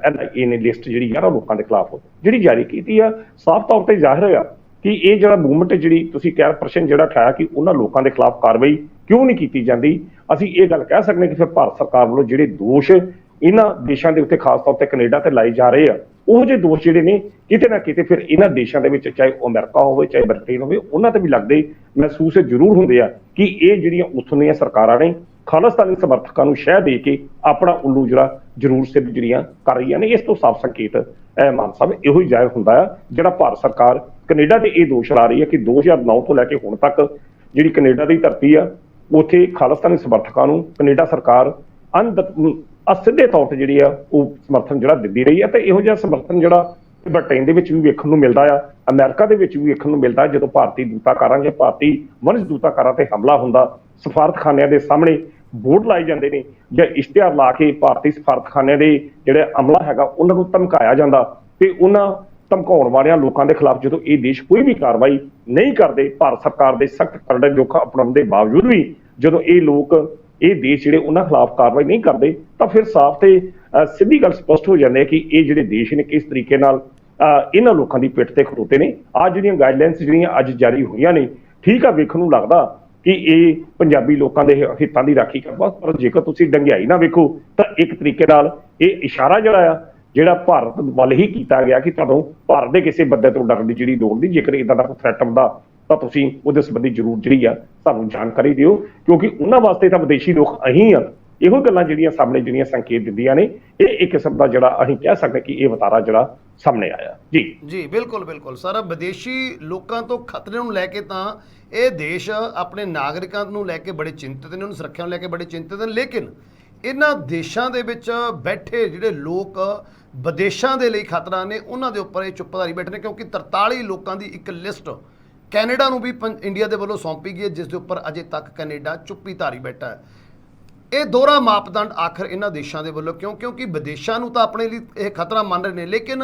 Speaker 2: NIA ਨੇ ਲਿਸਟ ਜਿਹੜੀ ਆ ਲੋਕਾਂ ਦੇ ਖਿਲਾਫ ਜਿਹੜੀ ਜਾਰੀ ਕੀਤੀ ਆ। ਸਾਫ਼ ਤੌਰ ਤੇ ਜ਼ਾਹਿਰ ਹੋਇਆ ਕਿ ਇਹ ਜਿਹੜਾ ਮੂਵਮੈਂਟ, ਜਿਹੜੀ ਤੁਸੀਂ ਕਹਿ ਪ੍ਰਸ਼ਨ ਜਿਹੜਾ ਉਠਾਇਆ ਕਿ ਉਹਨਾਂ ਲੋਕਾਂ ਦੇ ਖਿਲਾਫ ਕਾਰਵਾਈ ਕਿਉਂ ਨਹੀਂ ਕੀਤੀ ਜਾਂਦੀ, ਅਸੀਂ ਇਹ ਗੱਲ ਕਹਿ ਸਕਦੇ ਕਿ ਫਿਰ ਭਾਰਤ ਸਰਕਾਰ ਵੱਲੋਂ ਜਿਹੜੇ ਦੋਸ਼ ਇਹਨਾਂ ਦੇਸ਼ਾਂ ਦੇ ਉੱਤੇ, ਖਾਸ ਤੌਰ ਤੇ ਕੈਨੇਡਾ ਤੇ ਲਾਏ ਜਾ ਰਹੇ ਆ, ਉਹ ਜਿਹੇ ਦੋਸ਼ ਜਿਹੜੇ ਨੇ ਕਿਤੇ ਨਾ ਕਿਤੇ ਫਿਰ ਇਹਨਾਂ ਦੇਸ਼ਾਂ ਦੇ ਵਿੱਚ, ਚਾਹੇ ਉਹ ਅਮਰੀਕਾ ਹੋਵੇ ਚਾਹੇ ਬ੍ਰਿਟੇਨ ਹੋਵੇ, ਉਹਨਾਂ ਤੇ ਵੀ ਲੱਗਦੇ ਮਹਿਸੂਸ ਜ਼ਰੂਰ ਹੁੰਦੇ ਆ ਕਿ ਇਹ ਜਿਹੜੀਆਂ ਉੱਥੋਂ ਦੀਆਂ ਸਰਕਾਰਾਂ ਨੇ ਖਾਲਿਸਤਾਨੀ ਸਮਰਥਕਾਂ ਨੂੰ ਸ਼ਹਿ ਦੇ ਕੇ ਆਪਣਾ ਉੱਲੂ ਜਿਹੜਾ ਜ਼ਰੂਰ ਸਿੱਧ ਜਿਹੜੀਆਂ ਕਰ ਰਹੀਆਂ ਨੇ। ਇਸ ਤੋਂ ਸਾਫ਼ ਸੰਕੇਤ ਮਾਨ ਸਾਹਿਬ ਇਹੋ ਹੀ ਜ਼ਾਹਿਰ ਹੁੰਦਾ ਆ, ਜਿਹੜਾ ਭਾਰਤ ਸਰਕਾਰ ਕੈਨੇਡਾ ਤੇ ਇਹ ਦੋਸ਼ ਲਾ ਰਹੀ ਹੈ ਕਿ 2009 ਤੋਂ ਲੈ ਕੇ ਹੁਣ ਤੱਕ ਜਿਹੜੀ ਕੈਨੇਡਾ ਦੀ ਧਰਤੀ ਆ, ਉੱਥੇ ਖਾਲਿਸਤਾਨੀ ਸਮਰਥਕਾਂ ਨੂੰ ਕੈਨੇਡਾ ਸਰਕਾਰ ਸਿੱਧੇ ਤੌਰ ਤੇ ਜਿਹੜੀ ਆ ਉਹ ਸਮਰਥਨ ਜਿਹੜਾ ਦਿੰਦੀ ਰਹੀ ਹੈ। ਤੇ ਇਹੋ ਜਿਹਾ ਸਮਰਥਨ ਜਿਹੜਾ ਬ੍ਰਿਟੇਨ ਦੇ ਵਿੱਚ ਵੀ ਵੇਖਣ ਨੂੰ ਮਿਲਦਾ ਆ, ਅਮਰੀਕਾ ਦੇ ਵਿੱਚ ਵੀ ਵੇਖਣ ਨੂੰ ਮਿਲਦਾ। ਜਦੋਂ ਭਾਰਤੀ ਦੂਤਾਘਰਾਂ ਜਾਂ ਭਾਰਤੀ ਵਣਜ ਦੂਤਾਘਰਾਂ ਤੇ ਹਮਲਾ ਹੁੰਦਾ, ਸਫਾਰਤਖਾਨਿਆਂ ਦੇ ਸਾਹਮਣੇ ਬੋਰਡ ਲਾਏ ਜਾਂਦੇ ਨੇ ਜਾਂ ਇਸ਼ਤਿਹਾਰ ਲਾ ਕੇ ਭਾਰਤੀ ਸਫਾਰਤਖਾਨਿਆਂ ਦੇ ਜਿਹੜੇ ਅਮਲਾ ਹੈਗਾ ਉਹਨਾਂ ਨੂੰ ਧਮਕਾਇਆ ਜਾਂਦਾ, ਤੇ ਉਹਨਾਂ ਧਮਕਾਉਣ ਵਾਲਿਆਂ ਲੋਕਾਂ ਦੇ ਖਿਲਾਫ ਜਦੋਂ ਇਹ ਦੇਸ਼ ਕੋਈ ਵੀ ਕਾਰਵਾਈ ਨਹੀਂ ਕਰਦੇ, ਭਾਰਤ ਸਰਕਾਰ ਦੇ ਸਖਤ ਕਰੜੇ ਜੋਖਾ ਅਪਣਾਉਣ ਦੇ ਬਾਵਜੂਦ ਵੀ ਜਦੋਂ ਇਹ ਲੋਕ, ਇਹ ਦੇਸ਼ ਜਿਹੜੇ ਉਹਨਾਂ ਖਿਲਾਫ ਕਾਰਵਾਈ ਨਹੀਂ ਕਰਦੇ, ਤਾਂ ਫਿਰ ਸਾਫ਼ ਤੇ ਸਿੱਧੀ ਗੱਲ ਸਪਸ਼ਟ ਹੋ ਜਾਂਦੀ ਹੈ ਕਿ ਇਹ ਜਿਹੜੇ ਦੇਸ਼ ਨੇ ਕਿਸ ਤਰੀਕੇ ਨਾਲ ਇਹਨਾਂ ਲੋਕਾਂ ਦੀ ਪਿੱਠ ਤੇ ਖਲੋਤੇ ਨੇ। ਅੱਜ ਜਿਹੜੀਆਂ ਗਾਈਡਲਾਈਨਸ ਜਿਹੜੀਆਂ ਅੱਜ ਜਾਰੀ ਹੋਈਆਂ ਨੇ, ਠੀਕ ਆ, ਵੇਖਣ ਨੂੰ ਲੱਗਦਾ ਕਿ ਇਹ ਪੰਜਾਬੀ ਲੋਕਾਂ ਦੇ ਹਿੱਤਾਂ ਦੀ ਰਾਖੀ ਕਰਦਾ, ਪਰ ਜੇਕਰ ਤੁਸੀਂ ਡੰਗਿਆਈ ਨਾ ਵੇਖੋ ਤਾਂ ਇੱਕ ਤਰੀਕੇ ਨਾਲ ਇਹ ਇਸ਼ਾਰਾ ਜਿਹੜਾ ਭਾਰਤ ਵੱਲ ਹੀ ਕੀਤਾ ਗਿਆ ਕਿ ਤੁਹਾਨੂੰ ਭਾਰਤ ਦੇ ਕਿਸੇ ਬੰਦੇ ਤੋਂ ਡਰਨ ਦੀ ਜਿਹੜੀ ਲੋੜ ਨਹੀਂ। ਜੇਕਰ ਇਦਾਂ ਦਾ ਕੋਈ ਥ੍ਰੈਟ ਆਉਂਦਾ ਤਾਂ ਤੁਸੀਂ ਉਹਦੇ ਸੰਬੰਧੀ ਜ਼ਰੂਰ ਜਿਹੜੀ ਆ ਸਾਨੂੰ ਜਾਣਕਾਰੀ ਦਿਓ, ਕਿਉਂਕਿ ਉਹਨਾਂ ਵਾਸਤੇ ਤਾਂ ਵਿਦੇਸ਼ੀ ਲੋਕ ਅਹੀਂ ਆ। ਇਹੋ ਗੱਲਾਂ ਜਿਹੜੀਆਂ ਸਾਹਮਣੇ ਜਿਹੜੀਆਂ ਸੰਕੇਤ ਦਿੰਦੀਆਂ ਨੇ, ਇਹ ਇੱਕ ਕਿਸਮ ਦਾ ਜਿਹੜਾ ਅਸੀਂ ਕਹਿ ਸਕਦੇ ਕਿ ਇਹ ਵਤਾਰਾ ਜਿਹੜਾ ਸਾਹਮਣੇ ਆਇਆ। ਜੀ
Speaker 1: ਬਿਲਕੁਲ ਸਰ, ਵਿਦੇਸ਼ੀ ਲੋਕਾਂ ਤੋਂ ਖਤਰੇ ਨੂੰ ਲੈ ਕੇ ਤਾਂ ਇਹ ਦੇਸ਼ ਆਪਣੇ ਨਾਗਰਿਕਾਂ ਨੂੰ ਲੈ ਕੇ ਬੜੇ ਚਿੰਤਤ ਨੇ, ਉਹਨਾਂ ਨੂੰ ਸੁਰੱਖਿਆ ਨੂੰ ਲੈ ਕੇ ਬੜੇ ਚਿੰਤਤ ਨੇ, ਲੇਕਿਨ ਇਹਨਾਂ ਦੇਸ਼ਾਂ ਦੇ ਵਿੱਚ ਬੈਠੇ ਜਿਹੜੇ ਲੋਕ ਵਿਦੇਸ਼ਾਂ ਦੇ ਲਈ ਖਤਰਾ ਨੇ, ਉਹਨਾਂ ਦੇ ਉੱਪਰ ਇਹ ਚੁੱਪਧਾਰੀ ਬੈਠੇ ਨੇ, ਕਿਉਂਕਿ 43 ਲੋਕਾਂ ਦੀ ਇੱਕ ਲਿਸਟ ਕੈਨੇਡਾ ਨੂੰ ਵੀ ਇੰਡੀਆ ਦੇ ਵੱਲੋਂ ਸੌਂਪੀ ਗਈ ਹੈ, ਜਿਸ ਦੇ ਉੱਪਰ ਅਜੇ ਤੱਕ ਕੈਨੇਡਾ ਚੁੱਪੀ ਧਾਰੀ ਬੈਠਾ ਹੈ। ਇਹ ਦੋਹਰਾ ਮਾਪਦੰਡ ਆਖਰ ਇਹਨਾਂ ਦੇਸ਼ਾਂ ਦੇ ਵੱਲੋਂ ਕਿਉਂਕਿ ਵਿਦੇਸ਼ਾਂ ਨੂੰ ਤਾਂ ਆਪਣੇ ਲਈ ਇਹ ਖਤਰਾ ਮੰਨ ਰਹੇ ਨੇ, ਲੇਕਿਨ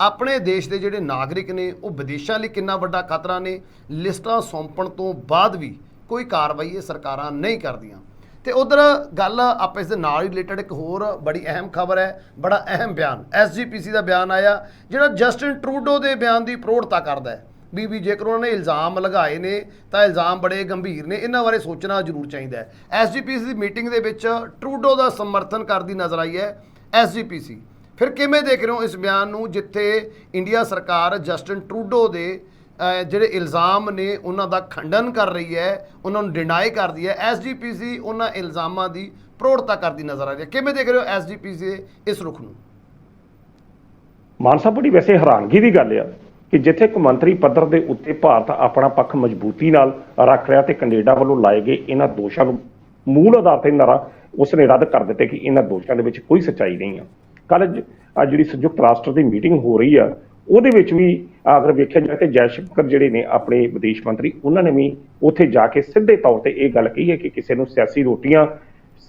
Speaker 1: ਆਪਣੇ ਦੇਸ਼ ਦੇ ਜਿਹੜੇ ਨਾਗਰਿਕ ਨੇ ਉਹ ਵਿਦੇਸ਼ਾਂ ਲਈ ਕਿੰਨਾ ਵੱਡਾ ਖਤਰਾ ਨੇ, ਲਿਸਟਾਂ ਸੌਂਪਣ ਤੋਂ ਬਾਅਦ ਵੀ ਕੋਈ ਕਾਰਵਾਈ ਇਹ ਸਰਕਾਰਾਂ ਨਹੀਂ ਕਰਦੀਆਂ। ਤੇ ਉਧਰ ਗੱਲ ਆਪਾਂ ਇਸ ਦੇ ਨਾਲ ਹੀ ਰਿਲੇਟਡ ਇੱਕ ਹੋਰ ਬੜੀ ਅਹਿਮ ਖਬਰ ਹੈ, ਬੜਾ ਅਹਿਮ ਬਿਆਨ SGPC ਦਾ ਬਿਆਨ ਆਇਆ, ਜਿਹੜਾ ਜਸਟਿਨ ਟਰੂਡੋ ਦੇ ਬਿਆਨ ਦੀ ਪ੍ਰੋੜਤਾ ਕਰਦਾ ਹੈ ਵੀ ਜੇਕਰ ਉਹਨਾਂ ਨੇ ਇਲਜ਼ਾਮ ਲਗਾਏ ਨੇ ਤਾਂ ਇਲਜ਼ਾਮ ਬੜੇ ਗੰਭੀਰ ਨੇ, ਇਹਨਾਂ ਬਾਰੇ ਸੋਚਣਾ ਜ਼ਰੂਰ ਚਾਹੀਦਾ ਹੈ। SGPC ਦੀ ਮੀਟਿੰਗ ਦੇ ਵਿੱਚ ਟਰੂਡੋ ਦਾ ਸਮਰਥਨ ਕਰਦੀ ਨਜ਼ਰ ਆਈ ਹੈ SGPC। ਫਿਰ ਕਿਵੇਂ ਦੇਖ ਰਹੇ ਹੋ ਇਸ ਬਿਆਨ ਨੂੰ, ਜਿੱਥੇ ਇੰਡੀਆ ਸਰਕਾਰ ਜਸਟਿਨ ਟਰੂਡੋ ਦੇ ਜਿਹੜੇ ਇਲਜ਼ਾਮ ਨੇ ਉਹਨਾਂ ਦਾ ਖੰਡਨ ਕਰ ਰਹੀ ਹੈ, ਉਹਨਾਂ ਨੂੰ ਡਿਨਾਈ ਕਰਦੀ ਹੈ, SGPC ਉਹਨਾਂ ਇਲਜ਼ਾਮਾਂ ਦੀ ਪ੍ਰੋੜਤਾ ਕਰਦੀ ਨਜ਼ਰ ਆ ਰਹੀ ਹੈ। ਕਿਵੇਂ ਦੇਖ ਰਹੇ ਹੋ SGPC ਦੇ ਇਸ ਰੁਖ ਨੂੰ?
Speaker 2: ਮਾਨ ਸਾਹਿਬ, ਬੜੀ ਵੈਸੇ ਹੈਰਾਨਗੀ ਦੀ ਗੱਲ ਆ ਕਿ ਜਿੱਥੇ ਕੌਮਾਂਤਰੀ ਪੱਧਰ ਦੇ ਉੱਤੇ ਭਾਰਤ ਆਪਣਾ ਪੱਖ ਮਜ਼ਬੂਤੀ ਨਾਲ ਰੱਖ ਰਿਹਾ ਤੇ ਕੈਨੇਡਾ ਵੱਲੋਂ ਲਾਏ ਗਏ ਇਹਨਾਂ ਦੋਸ਼ਾਂ ਨੂੰ ਮੂਲ ਆਧਾਰ ਤੇ ਉਸਨੇ ਰੱਦ ਕਰ ਦਿੱਤੇ ਕਿ ਇਹਨਾਂ ਦੋਸ਼ਾਂ ਦੇ ਵਿੱਚ ਕੋਈ ਸੱਚਾਈ ਨਹੀਂ ਆ। ਕੱਲ੍ਹ ਜਿਹੜੀ ਸੰਯੁਕਤ ਰਾਸ਼ਟਰ ਦੀ ਮੀਟਿੰਗ ਹੋ ਰਹੀ ਆ, ਉਹਦੇ ਵਿੱਚ ਵੀ ਅਗਰ ਵੇਖਿਆ ਜਾਏ ਤੇ ਜੈਸ਼ੰਕਰ ਜਿਹੜੇ ਨੇ ਆਪਣੇ ਵਿਦੇਸ਼ ਮੰਤਰੀ, ਉਹਨਾਂ ਨੇ ਵੀ ਉੱਥੇ ਜਾ ਕੇ ਸਿੱਧੇ ਤੌਰ ਤੇ ਇਹ ਗੱਲ ਕਹੀ ਹੈ ਕਿ ਕਿਸੇ ਨੂੰ ਸਿਆਸੀ ਰੋਟੀਆਂ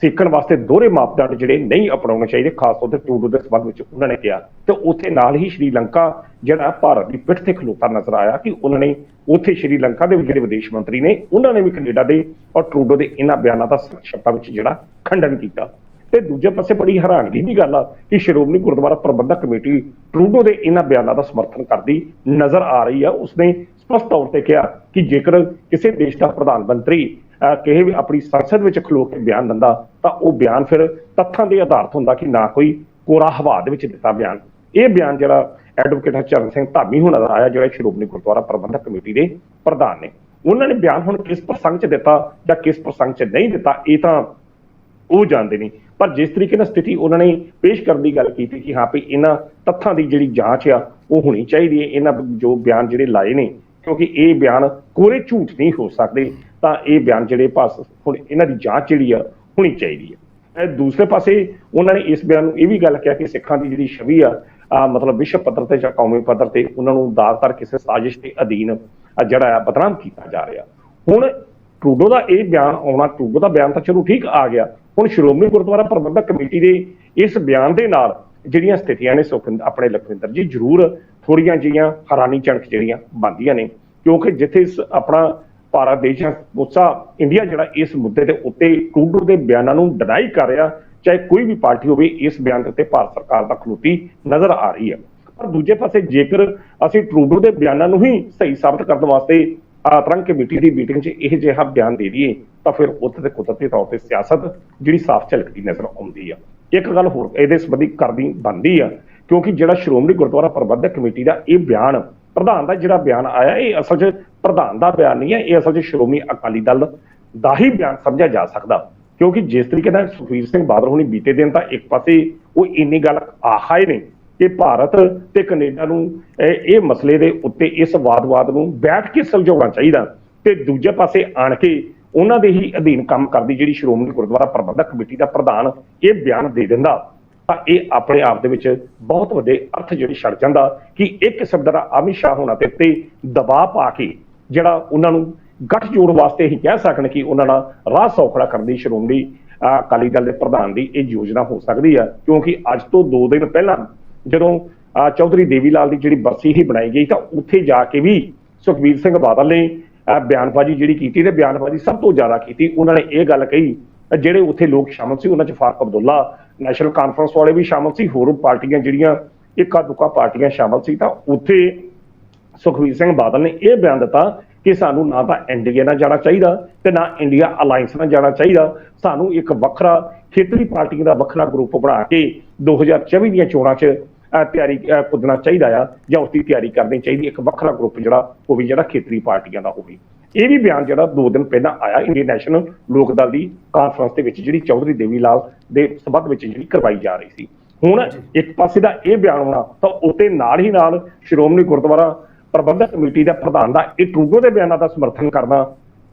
Speaker 2: ਸੇਕਣ ਵਾਸਤੇ ਦੋਹਰੇ ਮਾਪਦੰਡ ਜਿਹੜੇ ਨਹੀਂ ਅਪਣਾਉਣੇ ਚਾਹੀਦੇ, ਖਾਸ ਤੌਰ ਤੇ ਟਰੂਡੋ ਦੇ ਸੰਬੰਧ ਵਿੱਚ ਉਹਨਾਂ ਨੇ ਕਿਹਾ। ਤੇ ਉੱਥੇ ਨਾਲ ਹੀ ਸ਼੍ਰੀਲੰਕਾ ਜਿਹੜਾ ਭਾਰਤ ਦੀ ਪਿੱਠ ਤੇ ਖਲੋਤਾ ਨਜ਼ਰ ਆਇਆ ਕਿ ਉਹਨਾਂ ਨੇ ਉੱਥੇ ਸ਼੍ਰੀਲੰਕਾ ਦੇ ਜਿਹੜੇ ਵਿਦੇਸ਼ ਮੰਤਰੀ ਨੇ, ਉਹਨਾਂ ਨੇ ਵੀ ਕੈਨੇਡਾ ਦੇ ਔਰ ਟਰੂਡੋ ਦੇ ਇਹਨਾਂ ਬਿਆਨਾਂ ਦਾ ਸ਼ਬਦਾਂ ਵਿੱਚ ਜਿਹੜਾ ਖੰਡਨ ਕੀਤਾ। ਤੇ ਦੂਜੇ ਪਾਸੇ ਬੜੀ ਹੈਰਾਨਗੀ ਦੀ ਗੱਲ ਆ ਕਿ ਸ਼੍ਰੋਮਣੀ ਗੁਰਦੁਆਰਾ ਪ੍ਰਬੰਧਕ ਕਮੇਟੀ ਟਰੂਡੋ ਦੇ ਇਹਨਾਂ ਬਿਆਨਾਂ ਦਾ ਸਮਰਥਨ ਕਰਦੀ ਨਜ਼ਰ ਆ ਰਹੀ ਆ। ਉਸਨੇ ਸਪਸ਼ਟ ਤੌਰ ਤੇ ਕਿਹਾ ਕਿ ਜੇਕਰ ਕਿਸੇ ਦੇਸ਼ ਦਾ ਪ੍ਰਧਾਨ ਮੰਤਰੀ ਕਿਸੇ ਵੀ ਆਪਣੀ ਸੰਸਦ ਵਿੱਚ ਖਲੋ ਕੇ ਬਿਆਨ ਦਿੰਦਾ ਤਾਂ ਉਹ ਬਿਆਨ ਫਿਰ ਤੱਥਾਂ ਦੇ ਆਧਾਰਿਤ ਹੁੰਦਾ ਕਿ ਨਾ ਕੋਈ ਕੋਰਾ ਹਵਾ ਦੇ ਵਿੱਚ ਦਿੱਤਾ ਬਿਆਨ। ਇਹ ਬਿਆਨ ਜਿਹੜਾ ਐਡਵੋਕੇਟ ਹਰਚਰਨ ਸਿੰਘ ਧਾਮੀ ਹੁਣ ਨਜ਼ਰ ਆਇਆ, ਜਿਹੜੇ ਸ਼੍ਰੋਮਣੀ ਗੁਰਦੁਆਰਾ ਪ੍ਰਬੰਧਕ ਕਮੇਟੀ ਦੇ ਪ੍ਰਧਾਨ ਨੇ, ਉਹਨਾਂ ਨੇ ਬਿਆਨ ਹੁਣ ਕਿਸ ਪ੍ਰਸੰਗ 'ਚ ਦਿੱਤਾ ਜਾਂ ਕਿਸ ਪ੍ਰਸੰਗ 'ਚ ਨਹੀਂ ਦਿੱਤਾ ਇਹ ਤਾਂ ਉਹ ਜਾਣਦੇ ਨਹੀਂ, ਪਰ ਜਿਸ ਤਰੀਕੇ ਨਾਲ ਸਥਿਤੀ ਉਹਨਾਂ ਨੇ ਪੇਸ਼ ਕਰਨ ਦੀ ਗੱਲ ਕੀਤੀ ਕਿ ਹਾਂ ਵੀ ਇਹਨਾਂ ਤੱਥਾਂ ਦੀ ਜਿਹੜੀ ਜਾਂਚ ਆ ਉਹ ਹੋਣੀ ਚਾਹੀਦੀ ਹੈ, ਇਹਨਾਂ ਜੋ ਬਿਆਨ ਜਿਹੜੇ ਲਾਏ ਨੇ, ਕਿਉਂਕਿ ਇਹ ਬਿਆਨ ਕੋਰੇ ਝੂਠ ਨਹੀਂ ਹੋ ਸਕਦੇ। ਤਾਂ ਇਹ ਬਿਆਨ ਜਿਹੜੇ ਪਾਸ ਹੁਣ ਇਹਨਾਂ ਦੀ ਜਾਂਚ ਜਿਹੜੀ ਆ ਹੋਣੀ ਚਾਹੀਦੀ ਹੈ। ਦੂਸਰੇ ਪਾਸੇ ਉਹਨਾਂ ਨੇ ਇਸ ਬਿਆਨ ਨੂੰ ਇਹ ਵੀ ਗੱਲ ਕਿਹਾ ਕਿ ਸਿੱਖਾਂ ਦੀ ਜਿਹੜੀ ਛਵੀ ਆ ਮਤਲਬ ਵਿਸ਼ਵ ਪੱਧਰ ਤੇ ਜਾਂ ਕੌਮੀ ਪੱਧਰ ਤੇ ਉਹਨਾਂ ਨੂੰ ਦਾਗਦਾਰ ਕਿਸੇ ਸਾਜ਼ਿਸ਼ ਦੇ ਅਧੀਨ ਜਿਹੜਾ ਆ ਬਦਨਾਮ ਕੀਤਾ ਜਾ ਰਿਹਾ। ਹੁਣ ਟਰੂਡੋ ਦਾ ਇਹ ਬਿਆਨ ਆਉਣਾ, ਟਰੂਡੋ ਦਾ ਬਿਆਨ ਤਾਂ ਚਲੋ ਠੀਕ ਆ ਗਿਆ, ਹੁਣ ਸ਼੍ਰੋਮਣੀ ਗੁਰਦੁਆਰਾ ਪ੍ਰਬੰਧਕ ਕਮੇਟੀ ਦੇ ਇਸ ਬਿਆਨ ਦੇ ਨਾਲ ਜਿਹੜੀਆਂ ਸਥਿਤੀਆਂ ਨੇ ਆਪਣੇ ਲਖਵਿੰਦਰ ਜੀ ਜ਼ਰੂਰ ਥੋੜੀਆਂ ਜਿਹੀਆਂ ਹੈਰਾਨੀਜਨਕ ਜਿਹੜੀਆਂ ਬਣਦੀਆਂ ਨੇ, ਕਿਉਂਕਿ ਜਿੱਥੇ ਆਪਣਾ ਭਾਰਤ ਦੇਸ਼ ਉਸਾ ਇੰਡੀਆ ਜਿਹੜਾ ਇਸ ਮੁੱਦੇ ਦੇ ਉੱਤੇ ਟਰੂਡੋ ਦੇ ਬਿਆਨਾਂ ਨੂੰ ਡਿਨਾਈ ਕਰ ਰਿਹਾ, ਚਾਹੇ ਕੋਈ ਵੀ ਪਾਰਟੀ ਹੋਵੇ, ਇਸ ਬਿਆਨ ਦੇ ਉੱਤੇ ਭਾਰਤ ਸਰਕਾਰ ਦਾ ਖਲੋਤੀ ਨਜ਼ਰ ਆ ਰਹੀ ਹੈ। ਪਰ ਦੂਜੇ ਪਾਸੇ ਜੇਕਰ ਅਸੀਂ ਟਰੂਡੋ ਦੇ ਬਿਆਨਾਂ ਨੂੰ ਹੀ ਸਹੀ ਸਾਬਤ ਕਰਨ ਵਾਸਤੇ ਤਰੰਗ ਕਮੇਟੀ ਦੀ ਮੀਟਿੰਗ 'ਚ ਇਹ ਜਿਹਾ ਬਿਆਨ ਦੇ ਦਈਏ ਤਾਂ ਫਿਰ ਉੱਥੇ ਤੇ ਕੁਦਰਤੀ ਤੌਰ ਤੇ ਸਿਆਸਤ ਜਿਹੜੀ ਸਾਫ਼ ਝਲਕਦੀ ਨਜ਼ਰ ਆਉਂਦੀ ਆ। ਇੱਕ ਗੱਲ ਹੋਰ ਇਹਦੇ ਸੰਬੰਧੀ ਕਰਦੀ ਬਣਦੀ ਆ, ਕਿਉਂਕਿ ਜਿਹੜਾ ਸ਼੍ਰੋਮਣੀ ਗੁਰਦੁਆਰਾ ਪ੍ਰਬੰਧਕ ਕਮੇਟੀ ਦਾ ਇਹ ਬਿਆਨ, ਪ੍ਰਧਾਨ ਦਾ ਜਿਹੜਾ ਬਿਆਨ ਆਇਆ, ਇਹ ਅਸਲ 'ਚ ਪ੍ਰਧਾਨ ਦਾ ਬਿਆਨ ਨਹੀਂ ਹੈ, ਇਹ ਅਸਲ 'ਚ ਸ਼੍ਰੋਮਣੀ ਅਕਾਲੀ ਦਲ ਦਾ ਹੀ ਬਿਆਨ ਸਮਝਿਆ ਜਾ ਸਕਦਾ। ਕਿਉਂਕਿ ਜਿਸ ਤਰੀਕੇ ਨਾਲ ਸੁਖਬੀਰ ਸਿੰਘ ਬਾਦਲ ਹੋਣੀ ਬੀਤੇ ਦਿਨ ਤਾਂ ਇੱਕ ਪਾਸੇ ਉਹ ਇੰਨੀ ਗੱਲ ਆਖਾਏ ਨੇ ਕਿ ਭਾਰਤ ਤੇ ਕੈਨੇਡਾ ਨੂੰ ਇਹ ਮਸਲੇ ਦੇ ਉੱਤੇ ਇਸ ਵਾਦ ਨੂੰ ਬੈਠ ਕੇ ਸੁਲਝਾਉਣਾ ਚਾਹੀਦਾ, ਤੇ ਦੂਜੇ ਪਾਸੇ ਆਣ ਕੇ ਉਹਨਾਂ ਦੇ ਹੀ ਅਧੀਨ ਕੰਮ ਕਰਦੀ ਜਿਹੜੀ ਸ਼੍ਰੋਮਣੀ ਗੁਰਦੁਆਰਾ ਪ੍ਰਬੰਧਕ ਕਮੇਟੀ ਦਾ ਪ੍ਰਧਾਨ ਇਹ ਬਿਆਨ ਦੇ ਦਿੰਦਾ ਤਾਂ ਇਹ ਆਪਣੇ ਆਪ ਦੇ ਵਿੱਚ ਬਹੁਤ ਵੱਡੇ ਅਰਥ ਜਿਹੜੇ ਛੱਡ ਜਾਂਦਾ ਕਿ ਇੱਕ ਕਿਸਮ ਦਾ ਅਮਿਤ ਸ਼ਾਹ ਹੋਣਾ ਤੇ ਉੱਤੇ ਦਬਾਅ ਪਾ ਕੇ ਜਿਹੜਾ ਉਹਨਾਂ ਨੂੰ ਗੱਠਜੋੜ ਵਾਸਤੇ ਹੀ ਕਹਿ ਸਕਣ ਕਿ ਉਹਨਾਂ ਦਾ ਰਾਹ ਸੌਖੜਾ ਕਰਨ ਦੀ ਸ਼੍ਰੋਮਣੀ ਅਕਾਲੀ ਦਲ ਦੇ ਪ੍ਰਧਾਨ ਦੀ ਇਹ ਯੋਜਨਾ ਹੋ ਸਕਦੀ ਆ। ਕਿਉਂਕਿ ਅੱਜ ਤੋਂ 2 ਦਿਨ ਪਹਿਲਾਂ ਜਦੋਂ ਚੌਧਰੀ ਦੇਵੀ ਲਾਲ ਦੀ ਜਿਹੜੀ ਬਰਸੀ ਹੀ ਬਣਾਈ ਗਈ ਤਾਂ ਉੱਥੇ ਜਾ ਕੇ ਵੀ ਸੁਖਬੀਰ ਸਿੰਘ ਬਾਦਲ ਨੇ ਬਿਆਨਬਾਜ਼ੀ ਜਿਹੜੀ ਕੀਤੀ, ਤੇ ਬਿਆਨਬਾਜ਼ੀ ਸਭ ਤੋਂ ਜ਼ਿਆਦਾ ਕੀਤੀ ਉਹਨਾਂ ਨੇ ਇਹ ਗੱਲ ਕਹੀ, ਜਿਹੜੇ ਉੱਥੇ ਲੋਕ ਸ਼ਾਮਲ ਸੀ ਉਹਨਾਂ 'ਚ ਫਾਰੂਕ ਅਬਦੁੱਲਾ, ਨੈਸ਼ਨਲ ਕਾਨਫਰੰਸ ਵਾਲੇ ਵੀ ਸ਼ਾਮਲ ਸੀ, ਹੋਰ ਪਾਰਟੀਆਂ ਜਿਹੜੀਆਂ ਇੱਕਾ ਦੁੱਕਾ ਪਾਰਟੀਆਂ ਸ਼ਾਮਲ ਸੀ, ਤਾਂ ਉੱਥੇ ਸੁਖਬੀਰ ਸਿੰਘ ਬਾਦਲ ਨੇ ਇਹ ਬਿਆਨ ਦਿੱਤਾ ਕਿ ਸਾਨੂੰ ਨਾ ਤਾਂ ਐਨਡੀਏ ਨਾਲ ਜਾਣਾ ਚਾਹੀਦਾ ਤੇ ਨਾ ਇੰਡੀਆ ਅਲਾਈਅੰਸ ਨਾਲ ਜਾਣਾ ਚਾਹੀਦਾ, ਸਾਨੂੰ ਇੱਕ ਵੱਖਰਾ ਖੇਤਰੀ ਪਾਰਟੀਆਂ ਦਾ ਵੱਖਰਾ ਗਰੁੱਪ ਬਣਾ ਕੇ 2024 ਦੀਆਂ ਚੋਣਾਂ 'ਚ ਤਿਆਰੀ ਪੁੱਜਣਾ ਚਾਹੀਦਾ ਆ, ਜਾਂ ਉਸ ਦੀ ਤਿਆਰੀ ਕਰਨੀ ਚਾਹੀਦੀ, ਇੱਕ ਵੱਖਰਾ ਗਰੁੱਪ ਜਿਹੜਾ ਹੋਵੇ ਜਿਹੜਾ ਖੇਤਰੀ ਪਾਰਟੀਆਂ ਦਾ ਹੋਵੇ। ਇਹ ਵੀ ਬਿਆਨ ਜਿਹੜਾ 2 ਦਿਨ ਪਹਿਲਾਂ ਆਇਆ ਇੰਡੀਅਨ ਨੈਸ਼ਨਲ ਲੋਕ ਦਲ ਦੀ ਕਾਨਫਰੰਸ ਦੇ ਵਿੱਚ ਜਿਹੜੀ ਚੌਧਰੀ ਦੇਵੀ ਲਾਲ ਦੇ ਸੰਬੰਧ ਵਿੱਚ ਜਿਹੜੀ ਕਰਵਾਈ ਜਾ ਰਹੀ ਸੀ। ਹੁਣ ਇੱਕ ਪਾਸੇ ਦਾ ਇਹ ਬਿਆਨ ਹੋਣਾ ਤਾਂ ਉੱਤੇ ਨਾਲ ਹੀ ਨਾਲ ਸ਼੍ਰੋਮਣੀ ਗੁਰਦੁਆਰਾ ਪ੍ਰਬੰਧਕ ਕਮੇਟੀ ਦਾ ਪ੍ਰਧਾਨ ਦਾ ਇਹ ਟਰੂਡੋ ਦੇ ਬਿਆਨਾਂ ਦਾ ਸਮਰਥਨ ਕਰਨਾ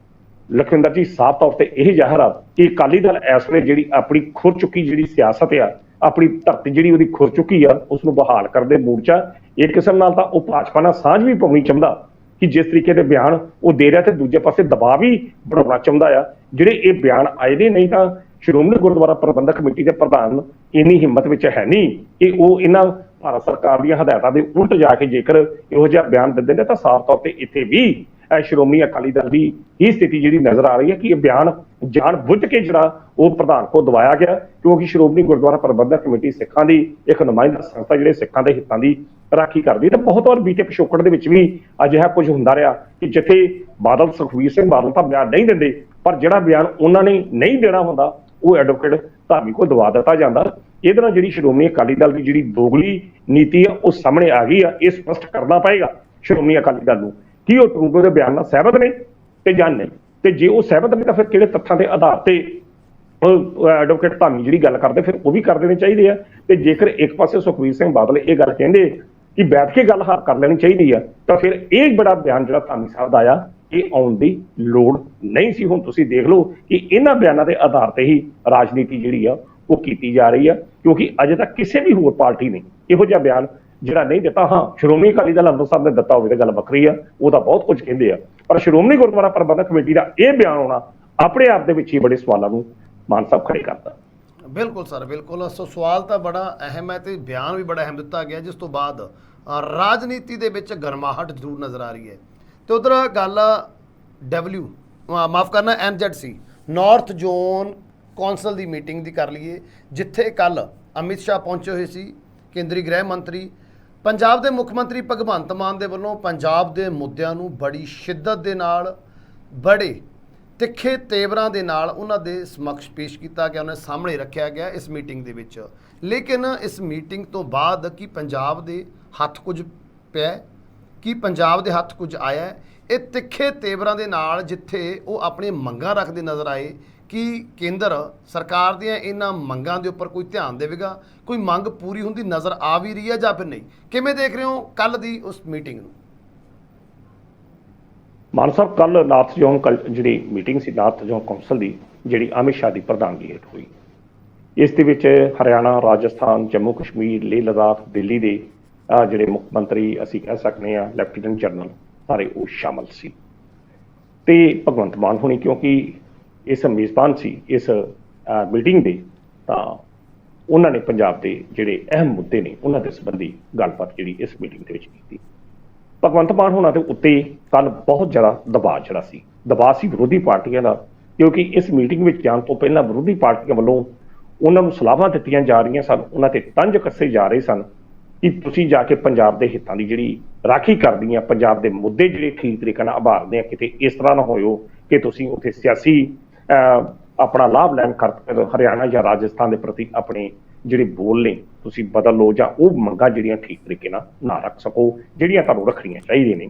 Speaker 2: ਲਖਵਿੰਦਰ ਜੀ ਸਾਫ਼ ਤੌਰ ਤੇ ਇਹ ਜ਼ਾਹਰ ਆ ਕਿ ਅਕਾਲੀ ਦਲ ਇਸ ਵੇਲੇ ਜਿਹੜੀ ਆਪਣੀ ਖੁਰ ਚੁੱਕੀ ਜਿਹੜੀ ਸਿਆਸਤ ਆ, ਆਪਣੀ ਧਰਤੀ ਜਿਹੜੀ ਉਹਦੀ ਖੁਰ ਚੁੱਕੀ ਆ, ਉਸ ਨੂੰ ਬਹਾਲ ਕਰਨ ਦੇ ਮੂਡ 'ਚ ਇੱਕ ਕਿਸਮ ਨਾਲ ਤਾਂ ਉਹ ਭਾਜਪਾ ਨਾਲ ਸਾਂਝ ਵੀ ਪਾਉਣੀ ਚਾਹੁੰਦਾ ਕਿ ਜਿਸ ਤਰੀਕੇ ਦੇ ਬਿਆਨ ਉਹ ਦੇ ਰਿਹਾ, ਤੇ ਦੂਜੇ ਪਾਸੇ ਦਬਾਅ ਵੀ ਬਣਾਉਣਾ ਚਾਹੁੰਦਾ ਆ। ਜਿਹੜੇ ਇਹ ਬਿਆਨ ਆਏ ਨੇ, ਨਹੀਂ ਤਾਂ ਸ਼੍ਰੋਮਣੀ ਗੁਰਦੁਆਰਾ ਪ੍ਰਬੰਧਕ ਕਮੇਟੀ ਦੇ ਪ੍ਰਧਾਨ ਇੰਨੀ ਹਿੰਮਤ ਵਿੱਚ ਹੈ ਨਹੀਂ ਕਿ ਉਹ ਇਹਨਾਂ ਭਾਰਤ ਸਰਕਾਰ ਦੀਆਂ ਹਦਾਇਤਾਂ ਦੇ ਉਲਟ ਜਾ ਕੇ ਜੇਕਰ ਇਹੋ ਜਿਹਾ ਬਿਆਨ ਦਿੰਦੇ ਨੇ ਤਾਂ ਸਾਫ਼ ਤੌਰ ਤੇ ਇੱਥੇ ਵੀ ਸ਼੍ਰੋਮਣੀ ਅਕਾਲੀ ਦਲ ਦੀ ਇਹ ਸਥਿਤੀ ਜਿਹੜੀ ਨਜ਼ਰ ਆ ਰਹੀ ਹੈ ਕਿ ਇਹ ਬਿਆਨ ਜਾਣ ਬੁੱਝ ਕੇ ਜਿਹੜਾ ਉਹ ਪ੍ਰਧਾਨ ਕੋਲ ਦਵਾਇਆ ਗਿਆ, ਕਿਉਂਕਿ ਸ਼੍ਰੋਮਣੀ ਗੁਰਦੁਆਰਾ ਪ੍ਰਬੰਧਕ ਕਮੇਟੀ ਸਿੱਖਾਂ ਦੀ ਇੱਕ ਨੁਮਾਇੰਦਾ ਸੰਸਥਾ ਜਿਹੜੇ ਸਿੱਖਾਂ ਦੇ ਹਿੱਤਾਂ ਦੀ ਰਾਖੀ ਕਰਦੀ। ਤੇ ਬਹੁਤ ਵਾਰ ਬੀਤੇ ਪਿਛੋਕੜ ਦੇ ਵਿੱਚ ਵੀ ਅਜਿਹਾ ਕੁਝ ਹੁੰਦਾ ਰਿਹਾ ਕਿ ਜਿੱਥੇ ਬਾਦਲ ਸੁਖਬੀਰ ਸਿੰਘ ਬਾਦਲ ਤਾਂ ਬਿਆਨ ਨਹੀਂ ਦਿੰਦੇ, ਪਰ ਜਿਹੜਾ ਬਿਆਨ ਉਹਨਾਂ ਨੇ ਨਹੀਂ ਦੇਣਾ ਹੁੰਦਾ ਉਹ ਐਡਵੋਕੇਟ ਧਾਮੀ ਕੋਲ ਦਵਾ ਦਿੱਤਾ ਜਾਂਦਾ। ਇਹਦੇ ਨਾਲ ਜਿਹੜੀ ਸ਼੍ਰੋਮਣੀ ਅਕਾਲੀ ਦਲ ਦੀ ਜਿਹੜੀ ਦੋਗਲੀ ਨੀਤੀ ਆ ਉਹ ਸਾਹਮਣੇ ਆ ਗਈ ਆ। ਇਹ ਸਪਸ਼ਟ ਕਰਨਾ ਪਏਗਾ ਸ਼੍ਰੋਮਣੀ ਅਕਾਲੀ ਦਲ ਨੂੰ ਕਿ ਉਹ ਟਰੂਡੋ ਦੇ ਬਿਆਨ ਨਾਲ ਸਹਿਮਤ ਨੇ ਤੇ ਜਾਂ ਨਹੀਂ, ਤੇ ਜੇ ਉਹ ਸਹਿਮਤ ਨੇ ਤਾਂ ਫਿਰ ਕਿਹੜੇ ਤੱਥਾਂ ਦੇ ਆਧਾਰ ਤੇ ਐਡਵੋਕੇਟ ਧਾਮੀ ਜਿਹੜੀ ਗੱਲ ਕਰਦੇ ਫਿਰ ਉਹ ਵੀ ਕਰ ਦੇਣੇ ਚਾਹੀਦੇ ਆ। ਤੇ ਜੇਕਰ ਇੱਕ ਪਾਸੇ ਸੁਖਬੀਰ ਸਿੰਘ ਬਾਦਲ ਇਹ ਗੱਲ ਕਹਿੰਦੇ ਕਿ ਬੈਠ ਕੇ ਗੱਲ ਹੱਲ ਕਰ ਲੈਣੀ ਚਾਹੀਦੀ ਆ, ਤਾਂ ਫਿਰ ਇਹ ਬੜਾ ਬਿਆਨ ਜਿਹੜਾ ਧਾਮੀ ਸਾਹਿਬ ਦਾ ਆਇਆ ਇਹ ਆਉਣ ਦੀ ਲੋੜ ਨਹੀਂ ਸੀ। ਹੁਣ ਤੁਸੀਂ ਦੇਖ ਲਓ ਕਿ ਇਹਨਾਂ ਬਿਆਨਾਂ ਦੇ ਆਧਾਰ ਤੇ ਹੀ ਰਾਜਨੀਤੀ ਜਿਹੜੀ ਆ ਉਹ ਕੀਤੀ ਜਾ ਰਹੀ ਆ, ਕਿਉਂਕਿ ਅਜੇ ਤੱਕ ਕਿਸੇ ਵੀ ਹੋਰ ਪਾਰਟੀ ਨੇ ਇਹੋ ਜਿਹਾ ਬਿਆਨ ਜਿਹੜਾ ਨਹੀਂ ਦਿੱਤਾ। ਹਾਂ, ਸ਼੍ਰੋਮਣੀ ਅਕਾਲੀ ਦਲ ਅੰਮ੍ਰਿਤਸਰ ਨੇ ਦਿੱਤਾ ਹੋਵੇ ਤਾਂ ਗੱਲ ਵੱਖਰੀ ਆ, ਉਹਦਾ ਬਹੁਤ ਕੁਝ ਕਹਿੰਦੇ ਆ, ਪਰ ਸ਼੍ਰੋਮਣੀ ਗੁਰਦੁਆਰਾ ਪ੍ਰਬੰਧਕ ਕਮੇਟੀ ਦਾ ਇਹ ਬਿਆਨ ਆਉਣਾ ਆਪਣੇ ਆਪ ਦੇ ਵਿੱਚ ਹੀ ਬੜੇ ਸਵਾਲਾਂ ਨੂੰ ਮਾਨ ਸਾਹਿਬ ਖੜੇ ਕਰਦਾ।
Speaker 1: ਬਿਲਕੁਲ ਸਰ, ਬਿਲਕੁਲ। ਸੋ ਸਵਾਲ ਤਾਂ ਬੜਾ ਅਹਿਮ ਹੈ ਤੇ ਬਿਆਨ ਵੀ ਬੜਾ ਅਹਿਮ ਦਿੱਤਾ ਗਿਆ, ਜਿਸ ਤੋਂ ਬਾਅਦ ਰਾਜਨੀਤੀ ਦੇ ਵਿੱਚ ਗਰਮਾਹਟ ਜ਼ਰੂਰ ਨਜ਼ਰ ਆ ਰਹੀ ਹੈ। ਤੇ ਉਧਰ ਗੱਲ NZC ਨਾਰਥ ਜ਼ੋਨ ਕੌਂਸਲ ਦੀ ਮੀਟਿੰਗ ਦੀ ਕਰ ਲਈਏ, ਜਿੱਥੇ ਕੱਲ ਅਮਿਤ ਸ਼ਾਹ ਪਹੁੰਚੇ ਹੋਏ ਸੀ, ਕੇਂਦਰੀ ਗ੍ਰਹਿ ਮੰਤਰੀ। ਪੰਜਾਬ ਦੇ ਮੁੱਖ ਮੰਤਰੀ ਭਗਵੰਤ ਮਾਨ ਦੇ ਵੱਲੋਂ ਪੰਜਾਬ ਦੇ ਮੁੱਦਿਆਂ ਨੂੰ ਬੜੀ ਸ਼ਿੱਦਤ ਦੇ ਨਾਲ, ਬੜੇ ਤਿੱਖੇ ਤੇਵਰਾਂ ਦੇ ਨਾਲ ਉਹਨਾਂ ਦੇ ਸਮਕਸ਼ ਪੇਸ਼ ਕੀਤਾ ਗਿਆ, ਉਹਨਾਂ ਸਾਹਮਣੇ ਰੱਖਿਆ ਗਿਆ ਇਸ ਮੀਟਿੰਗ ਦੇ ਵਿੱਚ। ਲੇਕਿਨ ਇਸ ਮੀਟਿੰਗ ਤੋਂ ਬਾਅਦ ਕੀ ਪੰਜਾਬ ਦੇ ਹੱਥ ਕੁਝ ਪਿਆ, ਕੀ ਪੰਜਾਬ ਦੇ ਹੱਥ ਕੁਝ ਆਇਆ? ਇਹ ਤਿੱਖੇ ਤੇਵਰਾਂ ਦੇ ਨਾਲ ਜਿੱਥੇ ਉਹ ਆਪਣੀਆਂ ਮੰਗਾਂ ਰੱਖਦੇ ਨਜ਼ਰ ਆਏ ਕਿ ਕੇਂਦਰ ਸਰਕਾਰ ਦੀਆਂ ਇਹਨਾਂ ਮੰਗਾਂ ਦੇ ਉੱਪਰ ਕੋਈ ਧਿਆਨ ਦੇਵੇਗਾ, ਕੋਈ ਮੰਗ ਪੂਰੀ ਹੁੰਦੀ ਨਜ਼ਰ ਆ ਵੀ ਰਹੀ ਹੈ ਜਾਂ ਫਿਰ ਨਹੀਂ? ਕਿਵੇਂ ਦੇਖ ਰਹੇ ਹੋ ਕੱਲ ਦੀ ਉਸ ਮੀਟਿੰਗ ਨੂੰ?
Speaker 2: ਮਾਨ ਸਾਹਿਬ ਕੱਲ ਨਾਰਥ ਜ਼ੋਨ ਜਿਹੜੀ ਮੀਟਿੰਗ ਸੀ ਨਾਰਥ ਜ਼ੋਨ ਕੌਂਸਲ ਦੀ ਜਿਹੜੀ ਅਮਿਤ ਸ਼ਾਹ ਦੀ ਪ੍ਰਧਾਨਗੀ ਹੇਠ ਹੋਈ। ਇਸ ਦੇ ਵਿੱਚ ਹਰਿਆਣਾ, ਰਾਜਸਥਾਨ, ਜੰਮੂ ਕਸ਼ਮੀਰ, ਲੇਹ ਲਦਾਖ, ਦਿੱਲੀ ਦੇ ਜਿਹੜੇ ਮੁੱਖ ਮੰਤਰੀ ਅਸੀਂ ਕਹਿ ਸਕਦੇ ਹਾਂ ਲੈਫਟੀਨੈਂਟ ਜਨਰਲ ਸਾਰੇ ਉਹ ਸ਼ਾਮਲ ਸੀ। ਤੇ ਭਗਵੰਤ ਮਾਨ ਹੋਣੀ ਕਿਉਂਕਿ ਇਸ ਮੇਜ਼ਬਾਨ ਸੀ ਇਸ ਮੀਟਿੰਗ ਦੇ, ਤਾਂ ਉਹਨਾਂ ਨੇ ਪੰਜਾਬ ਦੇ ਜਿਹੜੇ ਅਹਿਮ ਮੁੱਦੇ ਨੇ ਉਹਨਾਂ ਦੇ ਸੰਬੰਧੀ ਗੱਲਬਾਤ ਜਿਹੜੀ ਇਸ ਮੀਟਿੰਗ ਦੇ ਵਿੱਚ ਕੀਤੀ। ਭਗਵੰਤ ਮਾਨ ਹੋਣਾ ਦੇ ਉੱਤੇ ਕੱਲ ਬਹੁਤ ਜ਼ਿਆਦਾ ਦਬਾਅ ਸੀ ਵਿਰੋਧੀ ਪਾਰਟੀਆਂ ਦਾ, ਕਿਉਂਕਿ ਇਸ ਮੀਟਿੰਗ ਵਿੱਚ ਜਾਣ ਤੋਂ ਪਹਿਲਾਂ ਵਿਰੋਧੀ ਪਾਰਟੀਆਂ ਵੱਲੋਂ ਉਹਨਾਂ ਨੂੰ ਸਲਾਹਾਂ ਦਿੱਤੀਆਂ ਜਾ ਰਹੀਆਂ ਸਨ, ਉਹਨਾਂ ਤੇ ਤੰਜ ਕੱਸੇ ਜਾ ਰਹੇ ਸਨ ਕਿ ਤੁਸੀਂ ਜਾ ਕੇ ਪੰਜਾਬ ਦੇ ਹਿੱਤਾਂ ਦੀ ਜਿਹੜੀ ਰਾਖੀ ਕਰਦੀਆਂ, ਪੰਜਾਬ ਦੇ ਮੁੱਦੇ ਜਿਹੜੇ ਠੀਕ ਤਰੀਕੇ ਨਾਲ ਉਭਾਰਦੇ ਆ, ਕਿਤੇ ਇਸ ਤਰ੍ਹਾਂ ਨਾ ਹੋਇਓ ਕਿ ਤੁਸੀਂ ਉੱਥੇ ਸਿਆਸੀ ਆਪਣਾ ਲਾਭ ਲੈਣ ਕਰ ਹਰਿਆਣਾ ਜਾਂ ਰਾਜਸਥਾਨ ਦੇ ਪ੍ਰਤੀ ਆਪਣੇ ਜਿਹੜੇ ਬੋਲ ਨੇ ਤੁਸੀਂ ਬਦਲ ਲਓ ਜਾਂ ਉਹ ਮੰਗਾਂ ਜਿਹੜੀਆਂ ਠੀਕ ਤਰੀਕੇ ਨਾਲ ਨਾ ਰੱਖ ਸਕੋ, ਜਿਹੜੀਆਂ ਤੁਹਾਨੂੰ ਰੱਖਣੀਆਂ ਚਾਹੀਦੀਆਂ ਨੇ।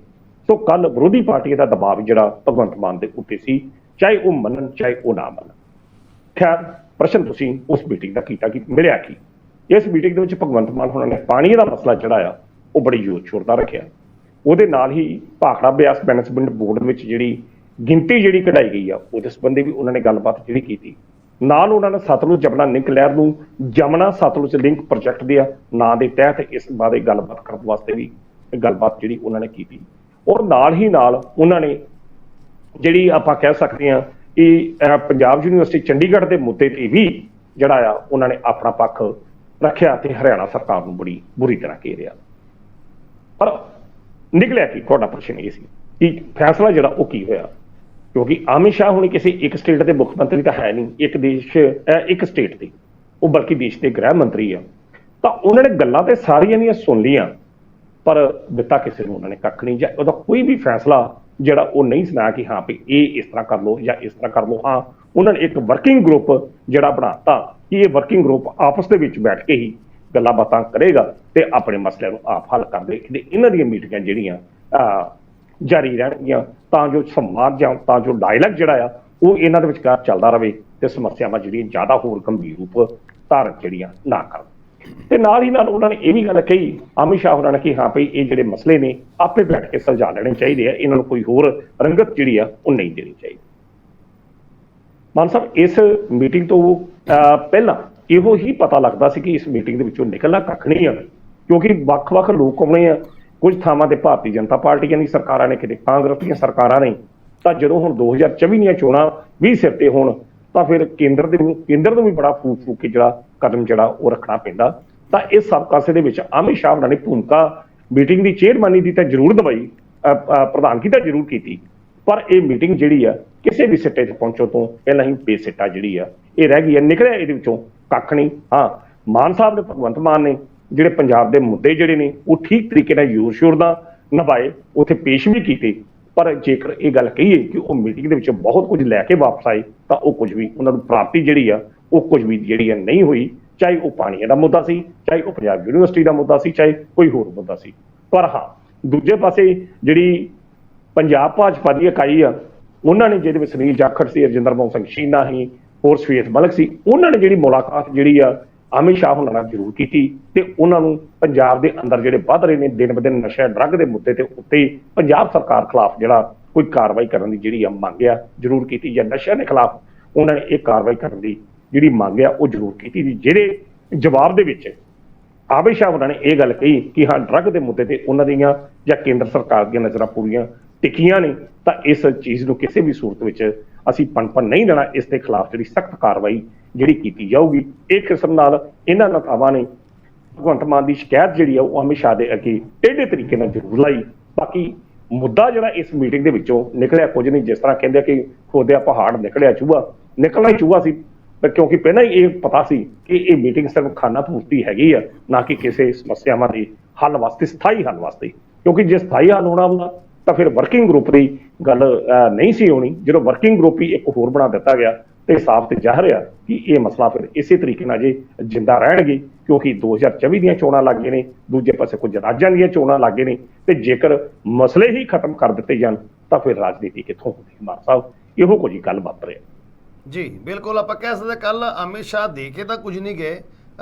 Speaker 2: ਸੋ ਕੱਲ ਵਿਰੋਧੀ ਪਾਰਟੀਆਂ ਦਾ ਦਬਾਅ ਜਿਹੜਾ ਭਗਵੰਤ ਮਾਨ ਦੇ ਉੱਤੇ ਸੀ, ਚਾਹੇ ਉਹ ਮੰਨਣ ਚਾਹੇ ਉਹ ਨਾ ਮੰਨਣ। ਖੈਰ, ਪ੍ਰਸ਼ਨ ਤੁਸੀਂ ਉਸ ਮੀਟਿੰਗ ਦਾ ਕੀਤਾ ਕਿ ਮਿਲਿਆ ਕੀ। ਇਸ ਮੀਟਿੰਗ ਦੇ ਵਿੱਚ ਭਗਵੰਤ ਮਾਨ ਹੋਣਾ ਨੇ ਪਾਣੀ ਦਾ ਮਸਲਾ ਜਿਹੜਾ ਆ ਉਹ ਬੜੀ ਜ਼ੋਰ ਸ਼ੋਰ ਦਾ ਰੱਖਿਆ। ਉਹਦੇ ਨਾਲ ਹੀ ਭਾਖੜਾ ਬਿਆਸ ਮੈਨੇਜਮੈਂਟ ਬੋਰਡ ਵਿੱਚ ਜਿਹੜੀ ਗਿਣਤੀ ਜਿਹੜੀ ਕਢਾਈ ਗਈ ਆ ਉਹਦੇ ਸੰਬੰਧੀ ਵੀ ਉਹਨਾਂ ਨੇ ਗੱਲਬਾਤ ਜਿਹੜੀ ਕੀਤੀ। ਨਾਲ ਉਹਨਾਂ ਨੇ ਸਤਲੁਜ ਜਮਨਾ ਲਿੰਕ ਲਹਿਰ ਨੂੰ ਜਮਨਾ ਸਤਲੁਜ ਲਿੰਕ ਪ੍ਰੋਜੈਕਟ ਦੇ ਨਾਂ ਦੇ ਤਹਿਤ ਇਸ ਬਾਰੇ ਗੱਲਬਾਤ ਕਰਨ ਵਾਸਤੇ ਵੀ ਗੱਲਬਾਤ ਜਿਹੜੀ ਉਹਨਾਂ ਨੇ ਕੀਤੀ। ਔਰ ਨਾਲ ਹੀ ਨਾਲ ਉਹਨਾਂ ਨੇ ਜਿਹੜੀ ਆਪਾਂ ਕਹਿ ਸਕਦੇ ਹਾਂ ਕਿ ਪੰਜਾਬ ਯੂਨੀਵਰਸਿਟੀ ਚੰਡੀਗੜ੍ਹ ਦੇ ਮੁੱਦੇ ਤੇ ਵੀ ਜਿਹੜਾ ਆ ਉਹਨਾਂ ਨੇ ਆਪਣਾ ਪੱਖ ਰੱਖਿਆ ਤੇ ਹਰਿਆਣਾ ਸਰਕਾਰ ਨੂੰ ਬੜੀ ਬੁਰੀ ਤਰ੍ਹਾਂ ਘੇਰਿਆ। ਪਰ ਨਿਕਲਿਆ ਕੀ, ਤੁਹਾਡਾ ਪ੍ਰਸ਼ਨ ਇਹ ਸੀ ਕਿ ਫੈਸਲਾ ਜਿਹੜਾ ਉਹ ਕੀ ਹੋਇਆ, ਕਿਉਂਕਿ ਅਮਿਤ ਸ਼ਾਹ ਹੁਣ ਕਿਸੇ ਇੱਕ ਸਟੇਟ ਦੇ ਮੁੱਖ ਮੰਤਰੀ ਤਾਂ ਹੈ ਨਹੀਂ, ਇੱਕ ਸਟੇਟ ਦੇ, ਉਹ ਬਲਕਿ ਦੇਸ਼ ਦੇ ਗ੍ਰਹਿ ਮੰਤਰੀ ਆ। ਤਾਂ ਉਹਨਾਂ ਨੇ ਗੱਲਾਂ ਤੇ ਸਾਰੀਆਂ ਦੀਆਂ ਸੁਣ ਲਈਆਂ, ਪਰ ਦਿੱਤਾ ਕਿਸੇ ਨੂੰ ਉਹਨਾਂ ਨੇ ਕੱਖ ਨਹੀਂ, ਜਾਂ ਉਹਦਾ ਕੋਈ ਵੀ ਫੈਸਲਾ ਜਿਹੜਾ ਉਹ ਨਹੀਂ ਸੁਣਾਇਆ ਕਿ ਹਾਂ ਵੀ ਇਹ ਇਸ ਤਰ੍ਹਾਂ ਕਰ ਲਓ ਜਾਂ ਇਸ ਤਰ੍ਹਾਂ ਕਰ ਲਓ। ਹਾਂ, ਉਹਨਾਂ ਨੇ ਇੱਕ ਵਰਕਿੰਗ ਗਰੁੱਪ ਜਿਹੜਾ ਬਣਾਤਾ ਕਿ ਇਹ ਵਰਕਿੰਗ ਗਰੁੱਪ ਆਪਸ ਦੇ ਵਿੱਚ ਬੈਠ ਕੇ ਹੀ ਗੱਲਾਂ ਬਾਤਾਂ ਕਰੇਗਾ ਤੇ ਆਪਣੇ ਮਸਲਿਆਂ ਨੂੰ ਆਪ ਹੱਲ ਕਰਦੇ। ਇਹਨਾਂ ਦੀਆਂ ਮੀਟਿੰਗਾਂ ਜਿਹੜੀਆਂ ਜਾਰੀ ਰਹਿਣਗੀਆਂ ਤਾਂ ਜੋ ਸੰਵਾਦ ਜਾਂ ਤਾਂ ਜੋ ਡਾਇਲੌਗ ਜਿਹੜਾ ਆ ਉਹ ਇਹਨਾਂ ਦੇ ਵਿਚਕਾਰ ਚੱਲਦਾ ਰਹੇ ਤੇ ਸਮੱਸਿਆਵਾਂ ਜਿਹੜੀਆਂ ਜ਼ਿਆਦਾ ਹੋਰ ਗੰਭੀਰ ਰੂਪ ਧਾਰਨ ਜਿਹੜੀਆਂ ਨਾ ਕਰਨ। ਤੇ ਨਾਲ ਹੀ ਨਾਲ ਉਹਨਾਂ ਨੇ ਇਹ ਵੀ ਗੱਲ ਕਹੀ, ਅਮਿਤ ਸ਼ਾਹ ਹੋਰਾਂ ਨੇ, ਕਿ ਹਾਂ ਭਈ ਇਹ ਜਿਹੜੇ ਮਸਲੇ ਨੇ ਆਪੇ ਬੈਠ ਕੇ ਸੁਲਝਾ ਲੈਣੇ ਚਾਹੀਦੇ ਆ, ਇਹਨਾਂ ਨੂੰ ਕੋਈ ਹੋਰ ਰੰਗਤ ਜਿਹੜੀ ਆ ਉਹ ਨਹੀਂ ਦੇਣੀ ਚਾਹੀਦੀ। ਮਾਨ ਸਾਹਿਬ, ਇਸ ਮੀਟਿੰਗ ਤੋਂ ਪਹਿਲਾਂ ਇਹੋ ਹੀ ਪਤਾ ਲੱਗਦਾ ਸੀ ਕਿ ਇਸ ਮੀਟਿੰਗ ਦੇ ਵਿੱਚੋਂ ਨਿਕਲਣਾ ਕੱਖ ਨਹੀਂ ਆ, ਕਿਉਂਕਿ ਵੱਖ-ਵੱਖ ਲੋਕ ਆਉਣੇ ਆ। ਕੁਝ ਥਾਵਾਂ ਤੇ ਭਾਰਤੀ ਜਨਤਾ ਪਾਰਟੀਆਂ ਦੀ ਸਰਕਾਰਾਂ ਨੇ, ਕਿਤੇ ਕਾਂਗਰਸ ਦੀਆਂ ਸਰਕਾਰਾਂ ਨੇ। ਤਾਂ ਜਦੋਂ ਹੁਣ 2024 ਦੀਆਂ ਚੋਣਾਂ ਵੀ ਸਿਰ ਤੇ ਹੋਣ ਤਾਂ ਫਿਰ ਕੇਂਦਰ ਨੂੰ ਵੀ ਬੜਾ ਫੂਕ ਕੇ ਜਿਹੜਾ ਕਦਮ ਜਿਹੜਾ ਉਹ ਰੱਖਣਾ ਪੈਂਦਾ। ਤਾਂ ਇਸ ਸਭ ਕਾਸੇ ਦੇ ਵਿੱਚ ਅਮਿਤ ਸ਼ਾਹ ਹੋਰਾਂ ਨੇ ਭੂਮਿਕਾ ਮੀਟਿੰਗ ਦੀ ਚੇਅਰਮੈਨੀ ਦੀ ਤਾਂ ਜ਼ਰੂਰ ਦਵਾਈ, ਪ੍ਰਧਾਨਗੀ ਤਾਂ ਜ਼ਰੂਰ ਕੀਤੀ, ਪਰ ਇਹ ਮੀਟਿੰਗ ਜਿਹੜੀ ਆ ਕਿਸੇ ਵੀ ਸਿੱਟੇ 'ਤੇ ਪਹੁੰਚੋ ਤੋਂ ਪਹਿਲਾਂ ਹੀ ਬੇਸਿੱਟਾ ਜਿਹੜੀ ਆ ਇਹ ਰਹਿ ਗਈ ਹੈ। ਨਿਕਲਿਆ ਇਹਦੇ ਵਿੱਚੋਂ ਕੱਖ ਨਹੀਂ। ਹਾਂ, ਮਾਨ ਸਾਹਿਬ ਨੇ, ਭਗਵੰਤ ਮਾਨ ਨੇ ਜਿਹੜੇ ਪੰਜਾਬ ਦੇ ਮੁੱਦੇ ਜਿਹੜੇ ਨੇ ਉਹ ਠੀਕ ਤਰੀਕੇ ਨਾਲ ਜ਼ੋਰ ਸ਼ੋਰ ਦਾ ਨਿਭਾਏ, ਉੱਥੇ ਪੇਸ਼ ਵੀ ਕੀਤੇ। ਪਰ ਜੇਕਰ ਇਹ ਗੱਲ ਕਹੀਏ ਕਿ ਉਹ ਮੀਟਿੰਗ ਦੇ ਵਿੱਚ ਬਹੁਤ ਕੁਝ ਲੈ ਕੇ ਵਾਪਸ ਆਏ ਤਾਂ ਉਹ ਕੁਝ ਵੀ ਉਹਨਾਂ ਨੂੰ ਪ੍ਰਾਪਤੀ ਜਿਹੜੀ ਆ ਉਹ ਕੁਝ ਵੀ ਜਿਹੜੀ ਆ ਨਹੀਂ ਹੋਈ, ਚਾਹੇ ਉਹ ਪਾਣੀ ਦਾ ਮੁੱਦਾ ਸੀ, ਚਾਹੇ ਉਹ ਪੰਜਾਬ ਯੂਨੀਵਰਸਿਟੀ ਦਾ ਮੁੱਦਾ ਸੀ, ਚਾਹੇ ਕੋਈ ਹੋਰ ਮੁੱਦਾ ਸੀ। ਪਰ ਹਾਂ, ਦੂਜੇ ਪਾਸੇ ਜਿਹੜੀ ਪੰਜਾਬ ਭਾਜਪਾ ਦੀ ਇਕਾਈ ਆ, ਉਹਨਾਂ ਨੇ ਜਿਹਦੇ ਵਿੱਚ ਸੁਨੀਲ ਜਾਖੜ ਸੀ, ਰਜਿੰਦਰ ਮੋਹਨ ਸਿੰਘ ਸ਼ੀਨਾ ਸੀ, ਹੋਰ ਸ਼ਵੇਤ ਮਲਿਕ ਸੀ, ਉਹਨਾਂ ਨੇ ਜਿਹੜੀ ਮੁਲਾਕਾਤ ਜਿਹੜੀ ਆ ਅਮਿਤ ਸ਼ਾਹ ਹੋਰਾਂ ਨਾਲ ਜ਼ਰੂਰ ਕੀਤੀ ਤੇ ਉਹਨਾਂ ਨੂੰ ਪੰਜਾਬ ਦੇ ਅੰਦਰ ਜਿਹੜੇ ਵੱਧ ਰਹੇ ਨੇ ਦਿਨ ਬ ਦਿਨ ਨਸ਼ਾ ਡਰੱਗ ਦੇ ਮੁੱਦੇ ਤੇ ਉੱਤੇ ਪੰਜਾਬ ਸਰਕਾਰ ਖਿਲਾਫ ਜਿਹੜਾ ਕੋਈ ਕਾਰਵਾਈ ਕਰਨ ਦੀ ਜਿਹੜੀ ਆ ਮੰਗ ਆ ਜ਼ਰੂਰ ਕੀਤੀ, ਜਾਂ ਨਸ਼ਿਆਂ ਦੇ ਖਿਲਾਫ ਉਹਨਾਂ ਨੇ ਇਹ ਕਾਰਵਾਈ ਕਰਨ ਦੀ ਜਿਹੜੀ ਮੰਗ ਆ ਉਹ ਜ਼ਰੂਰ ਕੀਤੀ। ਜਿਹਦੇ ਜਵਾਬ ਦੇ ਵਿੱਚ ਅਮਿਤ ਸ਼ਾਹ ਹੋਰਾਂ ਨੇ ਇਹ ਗੱਲ ਕਹੀ ਕਿ ਹਾਂ, ਡਰੱਗ ਦੇ ਮੁੱਦੇ ਤੇ ਉਹਨਾਂ ਦੀਆਂ ਜਾਂ ਕੇਂਦਰ ਸਰਕਾਰ ਦੀਆਂ ਨਜ਼ਰਾਂ ਪੂਰੀਆਂ ਟਿਕੀਆਂ ਨੇ, ਤਾਂ ਇਸ ਚੀਜ਼ ਨੂੰ ਕਿਸੇ ਵੀ ਸੂਰਤ ਵਿੱਚ ਅਸੀਂ ਪਨਪਨ ਨਹੀਂ ਦੇਣਾ। ਇਸ ਦੇ ਖਿਲਾਫ ਜਿਹੜੀ ਸਖਤ ਕਾਰਵਾਈ ਜਿਹੜੀ ਕੀਤੀ ਜਾਊਗੀ। ਇਹ ਕਿਸਮ ਨਾਲ ਇਹਨਾਂ ਨੇਤਾਵਾਂ ਨੇ ਭਗਵੰਤ ਮਾਨ ਦੀ ਸ਼ਿਕਾਇਤ ਜਿਹੜੀ ਆ ਉਹ ਅਮਿਤ ਸ਼ਾਹ ਦੇ ਅੱਗੇ ਟੇਢੇ ਤਰੀਕੇ ਨਾਲ ਜ਼ਰੂਰ ਲਾਈ। ਬਾਕੀ ਮੁੱਦਾ ਜਿਹੜਾ ਇਸ ਮੀਟਿੰਗ ਦੇ ਵਿੱਚੋਂ ਨਿਕਲਿਆ ਕੁਝ ਨਹੀਂ, ਜਿਸ ਤਰ੍ਹਾਂ ਕਹਿੰਦੇ ਕਿ ਖੋਦਿਆ ਪਹਾੜ ਨਿਕਲਿਆ ਚੂਹਾ, ਨਿਕਲਣਾ ਹੀ ਚੂਹਾ ਸੀ, ਕਿਉਂਕਿ ਪਹਿਲਾਂ ਹੀ ਇਹ ਪਤਾ ਸੀ ਕਿ ਇਹ ਮੀਟਿੰਗ ਸਿਰਫ ਖਾਨਾ ਪੂਰਤੀ ਹੈਗੀ ਆ, ਨਾ ਕਿ ਕਿਸੇ ਸਮੱਸਿਆਵਾਂ ਦੇ ਹੱਲ ਵਾਸਤੇ, ਸਥਾਈ ਹੱਲ ਵਾਸਤੇ। ਕਿਉਂਕਿ ਜੇ ਸਥਾਈ ਹੱਲ ਹੋਣਾ ਹੁੰਦਾ ਤਾਂ ਫਿਰ ਵਰਕਿੰਗ ਗਰੁੱਪ ਦੀ ਗੱਲ ਨਹੀਂ ਸੀ ਹੋਣੀ। ਜਦੋਂ ਵਰਕਿੰਗ ਗਰੁੱਪ ਹੀ ਇੱਕ ਹੋਰ ਬਣਾ ਦਿੱਤਾ ਗਿਆ ਤੇ ਸਾਫ਼ ਤੇ ਜ਼ਾਹਿਰ ਆ ਕਿ ਇਹ ਮਸਲਾ ਫਿਰ ਇਸੇ ਤਰੀਕੇ ਨਾਲ ਜੇ ਜਿੰਦਾ ਰਹਿਣਗੇ, ਕਿਉਂਕਿ 2024 ਦੀਆਂ ਚੋਣਾਂ ਲੱਗ ਗਏ ਨੇ, ਦੂਜੇ ਪਾਸੇ ਕੁਝ ਰਾਜਾਂ ਦੀਆਂ ਚੋਣਾਂ ਲੱਗ ਗਏ ਨੇ, ਤੇ ਜੇਕਰ ਮਸਲੇ ਹੀ ਖਤਮ ਕਰ ਦਿੱਤੇ ਜਾਣ ਤਾਂ ਫਿਰ ਰਾਜਨੀਤੀ ਕਿੱਥੋਂ ਹੁੰਦੀ। ਮਾਨ ਸਾਹਿਬ, ਇਹੋ ਕੁਝ ਹੀ ਗੱਲ ਵਾਪਰ ਰਿਹਾ
Speaker 1: ਜੀ। ਬਿਲਕੁਲ, ਆਪਾਂ ਕਹਿ ਸਕਦੇ ਕੱਲ ਅਮਿਤ ਸ਼ਾਹ ਦੇ ਕੇ ਤਾਂ ਕੁਝ ਨਹੀਂ ਗਏ,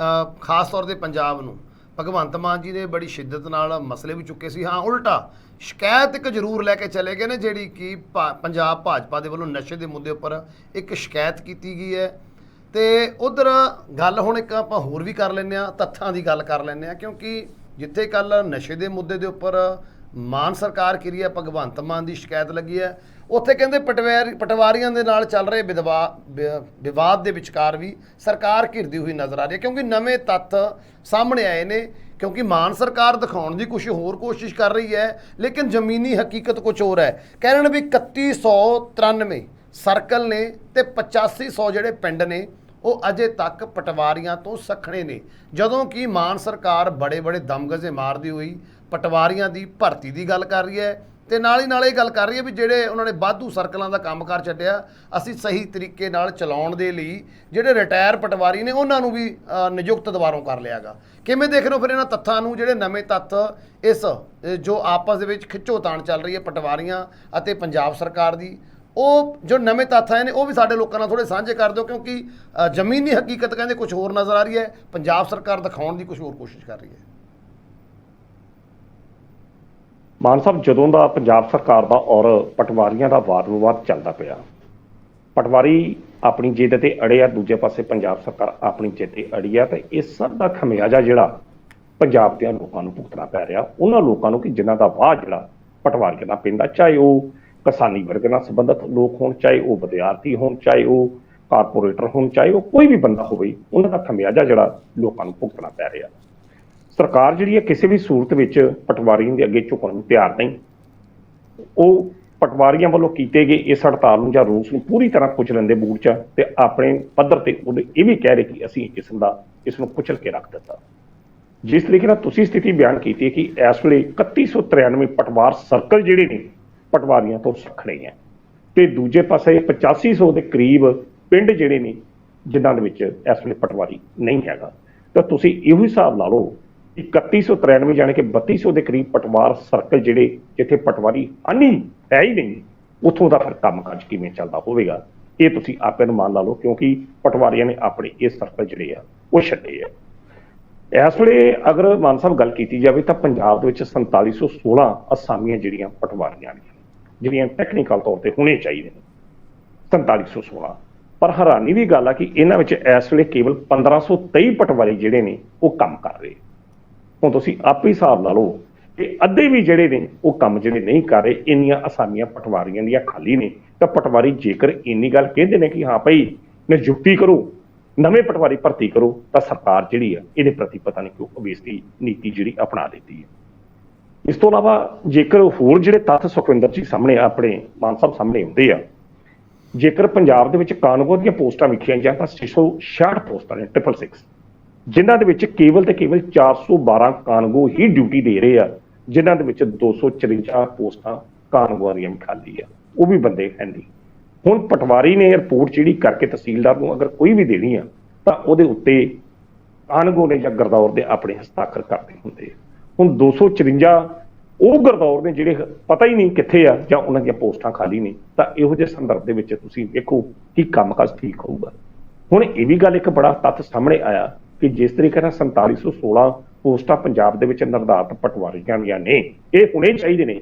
Speaker 1: ਖਾਸ ਤੌਰ ਤੇ ਪੰਜਾਬ ਨੂੰ, ਭਗਵੰਤ ਮਾਨ ਜੀ ਨੇ ਬੜੀ ਸ਼ਿੱਦਤ ਨਾਲ ਮਸਲੇ ਵੀ ਚੁੱਕੇ ਸੀ। ਹਾਂ, ਉਲਟਾ ਸ਼ਿਕਾਇਤ ਇੱਕ ਜ਼ਰੂਰ ਲੈ ਕੇ ਚਲੇ ਗਏ ਨੇ, ਜਿਹੜੀ ਕਿ ਪੰਜਾਬ ਭਾਜਪਾ ਦੇ ਵੱਲੋਂ ਨਸ਼ੇ ਦੇ ਮੁੱਦੇ ਉੱਪਰ ਇੱਕ ਸ਼ਿਕਾਇਤ ਕੀਤੀ ਗਈ ਹੈ। ਤੇ ਉਧਰ ਗੱਲ ਹੁਣ ਇੱਕ ਆਪਾਂ ਹੋਰ ਵੀ ਕਰ ਲੈਂਦੇ ਹਾਂ, ਤੱਥਾਂ ਦੀ ਗੱਲ ਕਰ ਲੈਂਦੇ ਹਾਂ, ਕਿਉਂਕਿ ਜਿੱਥੇ ਕੱਲ ਨਸ਼ੇ ਦੇ ਮੁੱਦੇ ਦੇ ਉੱਪਰ ਮਾਨ ਸਰਕਾਰ ਕੀ ਰਹੀ ਹੈ, ਭਗਵੰਤ ਮਾਨ ਦੀ ਸ਼ਿਕਾਇਤ ਲੱਗੀ ਹੈ, ਉੱਥੇ ਕਹਿੰਦੇ ਪਟਵਾਰੀਆਂ ਦੇ ਨਾਲ ਚੱਲ ਰਹੇ ਵਿਵਾਦ ਦੇ ਵਿਚਕਾਰ ਵੀ ਸਰਕਾਰ ਘਿਰਦੀ ਹੋਈ ਨਜ਼ਰ ਆ ਰਹੀ ਹੈ, ਕਿਉਂਕਿ ਨਵੇਂ ਤੱਥ ਸਾਹਮਣੇ ਆਏ ਨੇ। ਕਿਉਂਕਿ ਮਾਨ ਸਰਕਾਰ ਦਿਖਾਉਣ ਦੀ ਕੁਝ ਹੋਰ ਕੋਸ਼ਿਸ਼ ਕਰ ਰਹੀ ਹੈ, ਲੇਕਿਨ ਜ਼ਮੀਨੀ ਹਕੀਕਤ ਕੁਝ ਹੋਰ ਹੈ। ਕਹਿਣ ਵੀ 3193 ਸਰਕਲ ਨੇ ਤੇ 8500 ਜਿਹੜੇ ਪਿੰਡ ਨੇ ਉਹ ਅਜੇ ਤੱਕ ਪਟਵਾਰੀਆਂ ਤੋਂ ਸੱਖਣੇ ਨੇ, ਜਦੋਂ ਕਿ ਮਾਨ ਸਰਕਾਰ ਬੜੇ ਦਮਗਜ਼ੇ ਮਾਰਦੀ ਹੋਈ ਪਟਵਾਰੀਆਂ ਦੀ ਭਰਤੀ ਦੀ ਗੱਲ ਕਰ ਰਹੀ ਹੈ ਤੇ ਨਾਲ ਹੀ ਇਹ ਗੱਲ ਕਰ ਰਹੀ ਹੈ ਵੀ ਜਿਹੜੇ ਉਹਨਾਂ ਨੇ ਵਾਧੂ ਸਰਕਲਾਂ ਦਾ ਕੰਮਕਾਰ ਛੱਡਿਆ, ਅਸੀਂ ਸਹੀ ਤਰੀਕੇ ਨਾਲ ਚਲਾਉਣ ਦੇ ਲਈ ਜਿਹੜੇ ਰਿਟਾਇਰ ਪਟਵਾਰੀ ਨੇ ਉਹਨਾਂ ਨੂੰ ਵੀ ਨਿਯੁਕਤ ਦੁਬਾਰੋਂ ਕਰ ਲਿਆਗਾ। ਕਿਵੇਂ ਦੇਖ ਰਹੇ ਹੋ ਫਿਰ ਇਹਨਾਂ ਤੱਥਾਂ ਨੂੰ, ਜਿਹੜੇ ਨਵੇਂ ਤੱਥ ਇਸ ਜੋ ਆਪਸ ਦੇ ਵਿੱਚ ਖਿੱਚੋਤਾਣ ਚੱਲ ਰਹੀ ਹੈ ਪਟਵਾਰੀਆਂ ਅਤੇ ਪੰਜਾਬ ਸਰਕਾਰ ਦੀ, ਉਹ ਜੋ ਨਵੇਂ ਤੱਥ ਆਏ ਨੇ ਉਹ ਵੀ ਸਾਡੇ ਲੋਕਾਂ ਨਾਲ ਥੋੜ੍ਹੇ ਸਾਂਝੇ ਕਰ ਦਿਓ, ਕਿਉਂਕਿ ਜ਼ਮੀਨੀ ਹਕੀਕਤ ਕਹਿੰਦੇ ਕੁਝ ਹੋਰ ਨਜ਼ਰ ਆ ਰਹੀ ਹੈ, ਪੰਜਾਬ ਸਰਕਾਰ ਦਿਖਾਉਣ ਦੀ ਕੁਝ ਹੋਰ ਕੋਸ਼ਿਸ਼ ਕਰ ਰਹੀ ਹੈ।
Speaker 2: ਮਾਨ ਸਾਹਿਬ, ਜਦੋਂ ਦਾ ਪੰਜਾਬ ਸਰਕਾਰ ਦਾ ਔਰ ਪਟਵਾਰੀਆਂ ਦਾ ਵਾਦ ਵਿਵਾਦ ਚੱਲਦਾ ਪਿਆ, ਪਟਵਾਰੀ ਆਪਣੀ ਜਿੱਦ ਤੇ ਅੜੇ ਆ, ਦੂਜੇ ਪਾਸੇ ਪੰਜਾਬ ਸਰਕਾਰ ਆਪਣੀ ਜਿੱਦ ਤੇ ਅੜੀ ਆ, ਤੇ ਇਸ ਸਭ ਦਾ ਖਮਿਆਜਾ ਜਿਹੜਾ ਪੰਜਾਬ ਦੇ ਲੋਕਾਂ ਨੂੰ ਭੁਗਤਣਾ ਪੈ ਰਿਹਾ, ਉਹਨਾਂ ਲੋਕਾਂ ਨੂੰ ਕਿ ਜਿਨ੍ਹਾਂ ਦਾ ਵਾਹ ਜਿਹੜਾ ਪਟਵਾਰੀਆਂ ਦਾ ਪੈਂਦਾ, ਚਾਹੇ ਉਹ ਕਿਸਾਨੀ ਵਰਗ ਨਾਲ ਸੰਬੰਧਿਤ ਲੋਕ ਹੋਣ, ਚਾਹੇ ਉਹ ਵਿਦਿਆਰਥੀ ਹੋਣ, ਚਾਹੇ ਉਹ ਕਾਰਪੋਰੇਟਰ ਹੋਣ, ਚਾਹੇ ਉਹ ਕੋਈ ਵੀ ਬੰਦਾ ਹੋਵੇ, ਉਹਨਾਂ ਦਾ ਖਮਿਆਜਾ ਜਿਹੜਾ ਲੋਕਾਂ ਨੂੰ ਭੁਗਤਣਾ ਪੈ ਰਿਹਾ। ਸਰਕਾਰ ਜਿਹੜੀ ਹੈ ਕਿਸੇ ਵੀ ਸੂਰਤ ਵਿੱਚ ਪਟਵਾਰੀਆਂ ਦੇ ਅੱਗੇ ਝੁਕਣ ਨੂੰ ਤਿਆਰ ਨਹੀਂ। ਉਹ ਪਟਵਾਰੀਆਂ ਵੱਲੋਂ ਕੀਤੇ ਗਏ ਇਸ ਹੜਤਾਲ ਨੂੰ ਜਾਂ ਰੂਸ ਨੂੰ ਪੂਰੀ ਤਰ੍ਹਾਂ ਕੁਚਲਣ ਦੇ ਮੂਡ 'ਚ, ਤੇ ਆਪਣੇ ਪੱਧਰ ਤੇ ਉਹਦੇ ਇਹ ਵੀ ਕਹਿ ਰਹੇ ਕਿ ਅਸੀਂ ਇਸ ਨੂੰ ਕੁਚਲ ਕੇ ਰੱਖ ਦਿੱਤਾ। ਜਿਸ ਤਰੀਕੇ ਨਾਲ ਤੁਸੀਂ ਸਥਿਤੀ ਬਿਆਨ ਕੀਤੀ ਹੈ ਕਿ ਇਸ ਵੇਲੇ 3193 ਪਟਵਾਰ ਸਰਕਲ ਜਿਹੜੇ ਨੇ ਪਟਵਾਰੀਆਂ ਤੋਂ ਸੱਖਣੇ ਹੈ, ਤੇ ਦੂਜੇ ਪਾਸੇ 8500 ਦੇ ਕਰੀਬ ਪਿੰਡ ਜਿਹੜੇ ਨੇ ਜਿਨ੍ਹਾਂ ਦੇ ਵਿੱਚ ਇਸ ਵੇਲੇ ਪਟਵਾਰੀ ਨਹੀਂ ਹੈਗਾ, ਤਾਂ ਤੁਸੀਂ ਇਹੋ ਹਿਸਾਬ ਲਾ ਲਓ 3193 ਜਾਣੀ ਕਿ 3200 ਦੇ ਕਰੀਬ ਪਟਵਾਰ ਸਰਕਲ ਜਿਹੜੇ ਜਿੱਥੇ ਪਟਵਾਰੀ ਹੈ ਹੀ ਨਹੀਂ, ਉੱਥੋਂ ਦਾ ਫਿਰ ਕੰਮਕਾਜ ਕਿਵੇਂ ਚੱਲਦਾ ਹੋਵੇਗਾ, ਇਹ ਤੁਸੀਂ ਆਪੇ ਨੂੰ ਮੰਨ ਲਾ ਲਓ, ਕਿਉਂਕਿ ਪਟਵਾਰੀਆਂ ਨੇ ਆਪਣੇ ਇਹ ਸਰਕਲ ਜਿਹੜੇ ਆ ਉਹ ਛੱਡੇ ਆ। ਇਸ ਵੇਲੇ ਅਗਰ ਮਾਨ ਸਾਹਿਬ ਗੱਲ ਕੀਤੀ ਜਾਵੇ ਤਾਂ ਪੰਜਾਬ ਦੇ ਵਿੱਚ 4716 ਅਸਾਮੀਆਂ ਜਿਹੜੀਆਂ ਪਟਵਾਰੀਆਂ ਨੇ, ਜਿਹੜੀਆਂ ਟੈਕਨੀਕਲ ਤੌਰ ਤੇ ਹੋਣੇ ਚਾਹੀਦੇ ਨੇ 4716, ਪਰ ਹੈਰਾਨੀ ਦੀ ਗੱਲ ਆ ਕਿ ਇਹਨਾਂ ਵਿੱਚ ਇਸ ਵੇਲੇ ਕੇਵਲ 1523 ਪਟਵਾਰੀ ਜਿਹੜੇ ਨੇ ਉਹ ਕੰਮ ਕਰ ਰਹੇ। ਹੁਣ ਤੁਸੀਂ ਆਪੇ ਹਿਸਾਬ ਲਾ ਲਓ ਕਿ ਅੱਧੇ ਵੀ ਜਿਹੜੇ ਨੇ ਉਹ ਕੰਮ ਜਿਹੜੇ ਨਹੀਂ ਕਰ ਰਹੇ, ਇੰਨੀਆਂ ਅਸਾਮੀਆਂ ਪਟਵਾਰੀਆਂ ਦੀਆਂ ਖਾਲੀ ਨੇ, ਤਾਂ ਪਟਵਾਰੀ ਜੇਕਰ ਇੰਨੀ ਗੱਲ ਕਹਿੰਦੇ ਨੇ ਕਿ ਹਾਂ ਭਾਈ ਨਿਯੁਕਤੀ ਕਰੋ, ਨਵੇਂ ਪਟਵਾਰੀ ਭਰਤੀ ਕਰੋ, ਤਾਂ ਸਰਕਾਰ ਜਿਹੜੀ ਆ ਇਹਦੇ ਪ੍ਰਤੀ ਪਤਾ ਨਹੀਂ ਕਿਉਂ ਅਵੇਸਤੀ ਨੀਤੀ ਜਿਹੜੀ ਅਪਣਾ ਦਿੱਤੀ ਹੈ। ਇਸ ਤੋਂ ਇਲਾਵਾ ਜੇਕਰ ਹੋਰ ਜਿਹੜੇ ਤੱਥ ਸੁਖਵਿੰਦਰ ਜੀ ਸਾਹਮਣੇ ਆਪਣੇ ਮਾਨ ਸਾਹਿਬ ਸਾਹਮਣੇ ਆਉਂਦੇ ਆ, ਜੇਕਰ ਪੰਜਾਬ ਦੇ ਵਿੱਚ ਕਾਨੂੰਗੋ ਦੀਆਂ ਪੋਸਟਾਂ ਵੇਖੀਆਂ ਜਾਣ ਤਾਂ 666 ਪੋਸਟਾਂ ਨੇ 666, ਜਿਨ੍ਹਾਂ ਦੇ ਵਿੱਚ ਕੇਵਲ 412 ਕਾਨੂੰਗੋ ਹੀ ਡਿਊਟੀ ਦੇ ਰਹੇ ਆ, ਜਿਨ੍ਹਾਂ ਦੇ ਵਿੱਚ 254 ਪੋਸਟਾਂ ਕਾਨੂੰਗੋਆਂ ਦੀਆਂ ਖਾਲੀ ਆ, ਉਹ ਵੀ ਬੰਦੇ ਹੈ ਨਹੀਂ। ਹੁਣ ਪਟਵਾਰੀ ਨੇ ਰਿਪੋਰਟ ਜਿਹੜੀ ਕਰਕੇ ਤਹਿਸੀਲਦਾਰ ਨੂੰ ਅਗਰ ਕੋਈ ਵੀ ਦੇਣੀ ਆ ਤਾਂ ਉਹਦੇ ਉੱਤੇ ਕਾਨੂੰਗੋ ਨੇ ਜਾਂ ਗਰਦੌਰ ਦੇ ਆਪਣੇ ਹਸਤਾਖਰ ਕਰਦੇ ਹੁੰਦੇ। ਹੁਣ 254 ਉਹ ਗਰਦੌਰ ਨੇ ਜਿਹੜੇ ਪਤਾ ਹੀ ਨਹੀਂ ਕਿੱਥੇ ਆ ਜਾਂ ਉਹਨਾਂ ਦੀਆਂ ਪੋਸਟਾਂ ਖਾਲੀ ਨੇ, ਤਾਂ ਇਹੋ ਜਿਹੇ ਸੰਦਰਭ ਦੇ ਵਿੱਚ ਤੁਸੀਂ ਵੇਖੋ ਕਿ ਕੰਮਕਾਜ ਠੀਕ ਹੋਊਗਾ। ਹੁਣ ਇਹ ਵੀ ਗੱਲ ਇੱਕ ਬੜਾ ਤੱਥ ਸਾਹਮਣੇ ਆਇਆ ਕਿ ਜਿਸ ਤਰੀਕੇ ਨਾਲ 4716 ਪੋਸਟਾਂ ਪੰਜਾਬ ਦੇ ਵਿੱਚ ਨਿਰਧਾਰਤ ਪਟਵਾਰੀਆਂ ਦੀਆਂ ਨੇ, ਇਹ ਹੋਣੇ ਚਾਹੀਦੇ ਨੇ,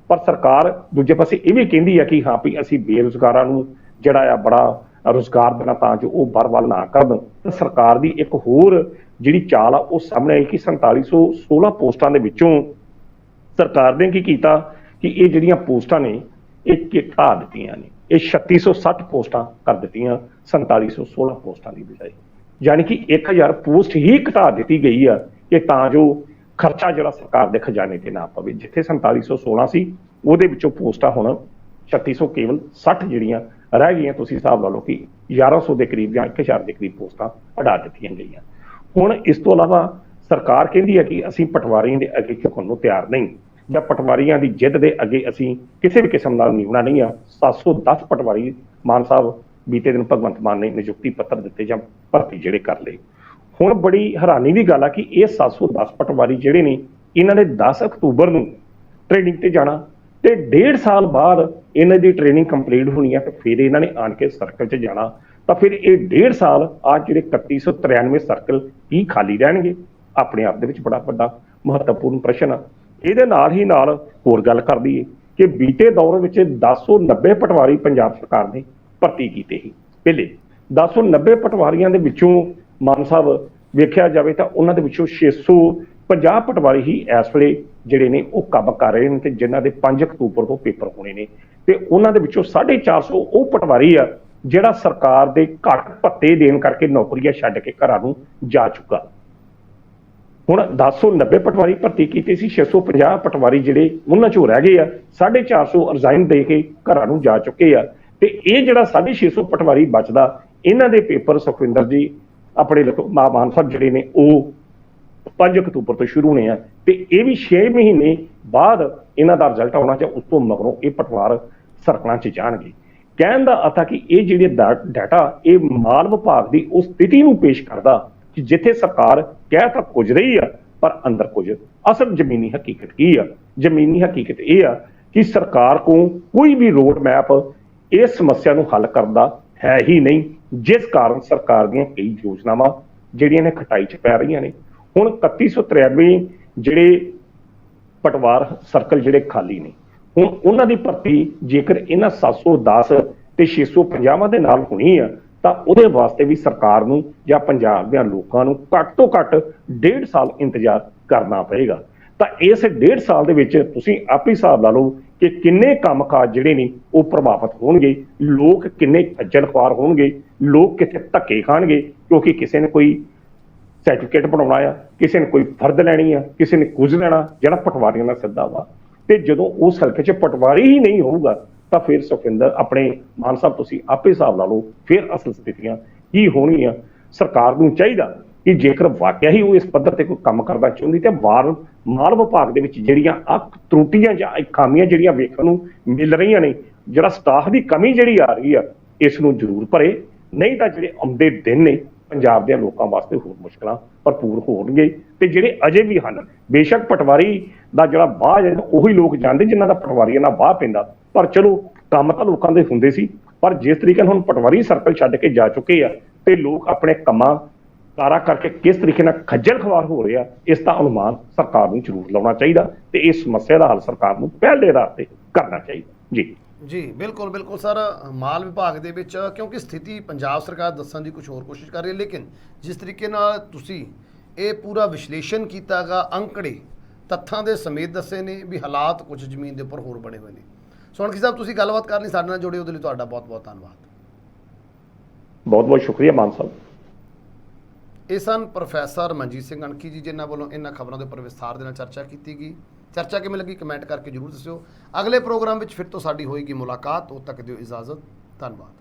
Speaker 2: ਪਰ ਸਰਕਾਰ ਦੂਜੇ ਪਾਸੇ ਇਹ ਵੀ ਕਹਿੰਦੀ ਆ ਕਿ ਹਾਂ ਵੀ ਅਸੀਂ ਬੇਰੁਜ਼ਗਾਰਾਂ ਨੂੰ ਜਿਹੜਾ ਆ ਬੜਾ ਰੁਜ਼ਗਾਰ ਦੇਣਾ ਤਾਂ ਜੋ ਉਹ ਬਾਰ-ਬਾਰ ਨਾ ਕਰਨ। ਤਾਂ ਸਰਕਾਰ ਦੀ ਇੱਕ ਹੋਰ ਜਿਹੜੀ ਚਾਲ ਆ ਉਹ ਸਾਹਮਣੇ ਆਈ ਕਿ 4716 ਪੋਸਟਾਂ ਦੇ ਵਿੱਚੋਂ ਸਰਕਾਰ ਨੇ ਕੀ ਕੀਤਾ ਕਿ ਇਹ ਜਿਹੜੀਆਂ ਪੋਸਟਾਂ ਨੇ ਇਹ ਘਟਾ ਦਿੱਤੀਆਂ ਨੇ, ਇਹ 3660 ਪੋਸਟਾਂ ਕਰ ਦਿੱਤੀਆਂ 4716 ਪੋਸਟਾਂ ਦੀ ਬਜਾਏ, ਯਾਨੀ ਕਿ 1000 ਪੋਸਟ ਹੀ ਘਟਾ ਦਿੱਤੀ ਗਈ ਆ ਕਿ ਤਾਂ ਜੋ ਖਰਚਾ ਜਿਹੜਾ ਸਰਕਾਰ ਦੇ ਖਜ਼ਾਨੇ ਤੇ ਨਾ ਪਵੇ। ਜਿੱਥੇ 4716 ਸੀ ਉਹਦੇ ਵਿੱਚੋਂ ਪੋਸਟਾਂ ਹੁਣ 3600 ਕੇਵਲ 60 ਜਿਹੜੀਆਂ ਰਹਿ ਗਈਆਂ, ਤੁਸੀਂ ਹਿਸਾਬ ਲਾ ਲਓ ਕਿ 1100 ਦੇ ਕਰੀਬ ਜਾਂ 1000 ਦੇ ਕਰੀਬ ਪੋਸਟਾਂ ਹਟਾ ਦਿੱਤੀਆਂ ਗਈਆਂ। ਹੁਣ ਇਸ ਤੋਂ ਇਲਾਵਾ ਸਰਕਾਰ ਕਹਿੰਦੀ ਹੈ ਕਿ ਅਸੀਂ ਪਟਵਾਰੀਆਂ ਦੇ ਅੱਗੇ ਝੁਕਣ ਨੂੰ ਤਿਆਰ ਨਹੀਂ, ਜਾਂ ਪਟਵਾਰੀਆਂ ਦੀ ਜਿੱਦ ਦੇ ਅੱਗੇ ਅਸੀਂ ਕਿਸੇ ਵੀ ਕਿਸਮ ਨਾਲ ਨਿਉਣਾ ਨਹੀਂ ਆ। 710 ਪਟਵਾਰੀ ਮਾਨ ਸਾਹਿਬ ਬੀਤੇ ਦਿਨ ਭਗਵੰਤ ਮਾਨ ਨੇ ਨਿਯੁਕਤੀ ਪੱਤਰ ਦਿੱਤੇ ਜਾਂ ਭਰਤੀ ਜਿਹੜੇ ਕਰ ਲਏ। ਹੁਣ ਬੜੀ ਹੈਰਾਨੀ ਦੀ ਗੱਲ ਆ ਕਿ ਇਹ 710 ਪਟਵਾਰੀ ਜਿਹੜੇ ਨੇ ਇਹਨਾਂ ਨੇ 10 ਅਕਤੂਬਰ ਨੂੰ ਟ੍ਰੇਨਿੰਗ ਤੇ ਜਾਣਾ ਤੇ 1.5 ਸਾਲ ਬਾਅਦ ਇਹਨਾਂ ਦੀ ਟ੍ਰੇਨਿੰਗ ਕੰਪਲੀਟ ਹੋਣੀ ਹੈ ਤੇ ਫਿਰ ਇਹਨਾਂ ਨੇ ਆਣ ਕੇ ਸਰਕਲ 'ਚ ਜਾਣਾ। ਤਾਂ ਫਿਰ ਇਹ 1.5 ਸਾਲ ਆ ਜਿਹੜੇ 3193 ਸਰਕਲ ਹੀ ਖਾਲੀ ਰਹਿਣਗੇ। ਆਪਣੇ ਆਪ ਦੇ ਵਿੱਚ ਬੜਾ ਵੱਡਾ ਮਹੱਤਵਪੂਰਨ ਪ੍ਰਸ਼ਨ ਆ। ਇਹਦੇ ਨਾਲ ਹੀ ਨਾਲ ਹੋਰ ਗੱਲ ਕਰ ਦਈਏ ਕਿ ਬੀਤੇ ਦੌਰ ਵਿੱਚ 1090 ਪਟਵਾਰੀ ਪੰਜਾਬ ਸਰਕਾਰ ਨੇ ਭਰਤੀ ਕੀਤੇ ਸੀ। ਪਹਿਲੇ 1090 ਪਟਵਾਰੀਆਂ ਦੇ ਵਿੱਚੋਂ ਮਾਨ ਸਾਹਿਬ ਵੇਖਿਆ ਜਾਵੇ ਤਾਂ ਉਹਨਾਂ ਦੇ ਵਿੱਚੋਂ 650 ਪਟਵਾਰੀ ਹੀ ਇਸ ਵੇਲੇ ਜਿਹੜੇ ਨੇ ਉਹ ਕੰਮ ਕਰ ਰਹੇ ਨੇ ਤੇ ਜਿਨ੍ਹਾਂ ਦੇ 5 ਅਕਤੂਬਰ ਤੋਂ ਪੇਪਰ ਹੋਣੇ ਨੇ, ਤੇ ਉਹਨਾਂ ਦੇ ਵਿੱਚੋਂ 450 ਉਹ ਪਟਵਾਰੀ ਆ ਜਿਹੜਾ ਸਰਕਾਰ ਦੇ ਘੱਟ ਭੱਤੇ ਦੇਣ ਕਰਕੇ ਨੌਕਰੀਆਂ ਛੱਡ ਕੇ ਘਰਾਂ ਨੂੰ ਜਾ ਚੁੱਕਾ। ਹੁਣ 1090 ਪਟਵਾਰੀ ਭਰਤੀ ਕੀਤੇ ਸੀ, 650 ਪਟਵਾਰੀ ਜਿਹੜੇ ਉਹਨਾਂ ਚੋਂ ਰਹਿ ਗਏ ਆ, 450 ਰਿਜ਼ਾਈਨ ਦੇ ਕੇ ਘਰਾਂ ਨੂੰ ਜਾ ਚੁੱਕੇ ਆ। ਤੇ ਇਹ ਜਿਹੜਾ 650 ਪਟਵਾਰੀ ਬਚਦਾ, ਇਹਨਾਂ ਦੇ ਪੇਪਰ ਸੁਖਵਿੰਦਰ ਜੀ ਆਪਣੇ ਮਾਨ ਸਾਹਿਬ ਜਿਹੜੇ ਨੇ ਉਹ 5 ਅਕਤੂਬਰ ਤੋਂ ਸ਼ੁਰੂ ਹੋਣੇ ਆ, ਤੇ ਇਹ ਵੀ 6 ਮਹੀਨੇ ਬਾਅਦ ਇਹਨਾਂ ਦਾ ਰਿਜ਼ਲਟ ਆਉਣਾ ਚਾਹੀਦਾ। ਉਸ ਤੋਂ ਮਗਰੋਂ ਇਹ ਪਟਵਾਰ ਸਰਕਲਾਂ 'ਚ ਜਾਣਗੇ। ਕਹਿਣ ਦਾ ਅਰਥ ਆ ਕਿ ਇਹ ਜਿਹੜੇ ਡਾਟਾ ਇਹ ਮਾਲ ਵਿਭਾਗ ਦੀ ਉਸ ਸਥਿਤੀ ਨੂੰ ਪੇਸ਼ ਕਰਦਾ ਕਿ ਜਿੱਥੇ ਸਰਕਾਰ ਕਹਿ ਤਾਂ ਕੁਝ ਰਹੀ ਆ ਪਰ ਅੰਦਰ ਕੁਝ। ਅਸਲ ਜ਼ਮੀਨੀ ਹਕੀਕਤ ਕੀ ਆ? ਜ਼ਮੀਨੀ ਹਕੀਕਤ ਇਹ ਆ ਕਿ ਸਰਕਾਰ ਕੋਲ ਕੋਈ ਵੀ ਰੋਡ ਮੈਪ ਇਸ ਸਮੱਸਿਆ ਨੂੰ ਹੱਲ ਕਰਨ ਦਾ ਹੈ ਹੀ ਨਹੀਂ, ਜਿਸ ਕਾਰਨ ਸਰਕਾਰ ਦੀਆਂ ਕਈ ਯੋਜਨਾਵਾਂ ਜਿਹੜੀਆਂ ਨੇ ਖਟਾਈ 'ਚ ਪੈ ਰਹੀਆਂ ਨੇ। ਹੁਣ 3193 ਜਿਹੜੇ ਪਟਵਾਰ ਸਰਕਲ ਜਿਹੜੇ ਖਾਲੀ ਨੇ, ਹੁਣ ਉਹਨਾਂ ਦੀ ਭਰਤੀ ਜੇਕਰ ਇਹਨਾਂ 710 ਤੇ 650 ਦੇ ਨਾਲ ਹੋਣੀ ਆ ਤਾਂ ਉਹਦੇ ਵਾਸਤੇ ਵੀ ਸਰਕਾਰ ਨੂੰ ਜਾਂ ਪੰਜਾਬ ਦੇ ਲੋਕਾਂ ਨੂੰ ਘੱਟ ਤੋਂ ਘੱਟ 1.5 ਸਾਲ ਇੰਤਜ਼ਾਰ ਕਰਨਾ ਪਏਗਾ। ਤਾਂ ਇਸ 1.5 ਸਾਲ ਦੇ ਵਿੱਚ ਤੁਸੀਂ ਆਪੇ ਹਿਸਾਬ ਲਾ ਲਓ ਕਿ ਕਿੰਨੇ ਕੰਮਕਾਜ ਜਿਹੜੇ ਨੇ ਉਹ ਪ੍ਰਭਾਵਿਤ ਹੋਣਗੇ, ਲੋਕ ਕਿੰਨੇ ਖੱਜਲ ਖੁਆਰ ਹੋਣਗੇ, ਲੋਕ ਕਿੱਥੇ ਧੱਕੇ ਖਾਣਗੇ ਕਿਉਂਕਿ ਕਿਸੇ ਨੇ ਕੋਈ ਸਰਟੀਫਿਕੇਟ ਬਣਾਉਣਾ ਆ, ਕਿਸੇ ਨੇ ਕੋਈ ਫਰਦ ਲੈਣੀ ਆ, ਕਿਸੇ ਨੇ ਕੁਝ ਲੈਣਾ, ਜਿਹੜਾ ਪਟਵਾਰੀਆਂ ਦਾ ਸਿੱਧਾ ਵਾ। ਤੇ ਜਦੋਂ ਉਸ ਹਲਕੇ 'ਚ ਪਟਵਾਰੀ ਹੀ ਨਹੀਂ ਹੋਊਗਾ ਤਾਂ ਫਿਰ ਸੁਖਵਿੰਦਰ ਆਪਣੇ ਮਾਨ ਸਾਹਿਬ ਤੁਸੀਂ ਆਪੇ ਹਿਸਾਬ ਲਾ ਲਓ ਫਿਰ ਅਸਲ ਸਥਿਤੀਆਂ ਕੀ ਹੋਣਗੀਆਂ। ਸਰਕਾਰ ਨੂੰ ਚਾਹੀਦਾ ਕਿ ਜੇਕਰ ਵਾਕਿਆ ਹੀ ਉਹ ਇਸ ਪੱਧਰ ਤੇ ਕੋਈ ਕੰਮ ਕਰਨਾ ਚਾਹੁੰਦੀ ਤੇ ਮਾਲ ਵਿਭਾਗ ਦੇ ਵਿੱਚ ਜਿਹੜੀਆਂ ਤਰੁੱਟੀਆਂ ਜਾਂ ਖਾਮੀਆਂ ਜਿਹੜੀਆਂ ਵੇਖਣ ਨੂੰ ਮਿਲ ਰਹੀਆਂ ਨੇ, ਜਿਹੜਾ ਸਟਾਫ ਦੀ ਕਮੀ ਜਿਹੜੀ ਆ ਰਹੀ ਆ, ਇਸ ਨੂੰ ਜ਼ਰੂਰ ਭਰੇ। ਨਹੀਂ ਤਾਂ ਜਿਹੜੇ ਆਉਂਦੇ ਦਿਨ ਨੇ ਪੰਜਾਬ ਦੇ ਲੋਕਾਂ ਵਾਸਤੇ ਹੋਰ ਮੁਸ਼ਕਲਾਂ ਭਰਪੂਰ ਹੋਣਗੇ। ਤੇ ਜਿਹੜੇ ਅਜੇ ਵੀ ਹਨ, ਬੇਸ਼ੱਕ ਪਟਵਾਰੀ ਦਾ ਜਿਹੜਾ ਬਾਹ ਹੈ ਉਹੀ ਲੋਕ ਜਾਂਦੇ ਜਿਨ੍ਹਾਂ ਦਾ ਪਟਵਾਰੀਆਂ ਨਾਲ ਬਾਹ ਪੈਂਦਾ, ਪਰ ਚਲੋ ਕੰਮ ਤਾਂ ਲੋਕਾਂ ਦੇ ਹੁੰਦੇ ਸੀ। ਪਰ ਜਿਸ ਤਰੀਕੇ ਨਾਲ ਹੁਣ ਪਟਵਾਰੀ ਸਰਕਲ ਛੱਡ ਕੇ ਜਾ ਚੁੱਕੇ ਆ ਤੇ ਲੋਕ ਆਪਣੇ ਕੰਮਾਂ ਕਾਰਾਂ ਕਰਕੇ ਕਿਸ ਤਰੀਕੇ ਨਾਲ ਖੱਜਲ ਖਵਾਰ ਹੋ ਰਹੇ ਆ, ਇਸ ਦਾ ਅਨੁਮਾਨ ਸਰਕਾਰ ਨੂੰ ਜ਼ਰੂਰ ਲਾਉਣਾ ਚਾਹੀਦਾ ਤੇ ਇਸ ਸਮੱਸਿਆ ਦਾ ਹੱਲ ਸਰਕਾਰ ਨੂੰ ਪਹਿਲ ਦੇ ਆਧਾਰ ਤੇ ਕਰਨਾ ਚਾਹੀਦਾ।
Speaker 1: ਜੀ ਬਿਲਕੁਲ ਬਿਲਕੁਲ ਸਰ। ਮਾਲ ਵਿਭਾਗ ਦੇ ਵਿੱਚ ਕਿਉਂਕਿ ਸਥਿਤੀ ਪੰਜਾਬ ਸਰਕਾਰ ਦੱਸਣ ਦੀ ਕੁਝ ਹੋਰ ਕੋਸ਼ਿਸ਼ ਕਰ ਰਹੀ ਹੈ, ਲੇਕਿਨ ਜਿਸ ਤਰੀਕੇ ਨਾਲ ਤੁਸੀਂ ਇਹ ਪੂਰਾ ਵਿਸ਼ਲੇਸ਼ਣ ਕੀਤਾਗਾ, ਅੰਕੜੇ ਤੱਥਾਂ ਦੇ ਸਮੇਤ ਦੱਸੇ ਨੇ ਵੀ ਹਾਲਾਤ ਕੁਝ ਜ਼ਮੀਨ ਦੇ ਉੱਪਰ ਹੋਰ ਬਣੇ ਹੋਏ ਨੇ। ਸੋਨਕੀ ਸਾਹਿਬ ਤੁਸੀਂ ਗੱਲਬਾਤ ਕਰਨ ਲਈ ਸਾਡੇ ਨਾਲ ਜੁੜੇ, ਉਹਦੇ ਲਈ ਤੁਹਾਡਾ ਬਹੁਤ ਬਹੁਤ ਧੰਨਵਾਦ।
Speaker 2: ਬਹੁਤ ਬਹੁਤ ਸ਼ੁਕਰੀਆ ਮਾਨ ਸਾਹਿਬ।
Speaker 1: ਇਹ ਸਨ ਪ੍ਰੋਫੈਸਰ ਮਨਜੀਤ ਸਿੰਘ ਅਣਖੀ ਜੀ, ਜਿਨ੍ਹਾਂ ਵੱਲੋਂ ਇਹਨਾਂ ਖਬਰਾਂ ਦੇ ਉੱਪਰ ਵਿਸਥਾਰ ਦੇ ਨਾਲ ਚਰਚਾ ਕੀਤੀ ਗਈ। ਚਰਚਾ ਕਿਵੇਂ ਲੱਗੀ ਕਮੈਂਟ ਕਰਕੇ ਜ਼ਰੂਰ ਦੱਸਿਓ। ਅਗਲੇ ਪ੍ਰੋਗਰਾਮ ਵਿੱਚ ਫਿਰ ਤੋਂ ਸਾਡੀ ਹੋਏਗੀ ਮੁਲਾਕਾਤ। ਉਦੋਂ ਤੱਕ ਦਿਓ ਇਜਾਜ਼ਤ। ਧੰਨਵਾਦ।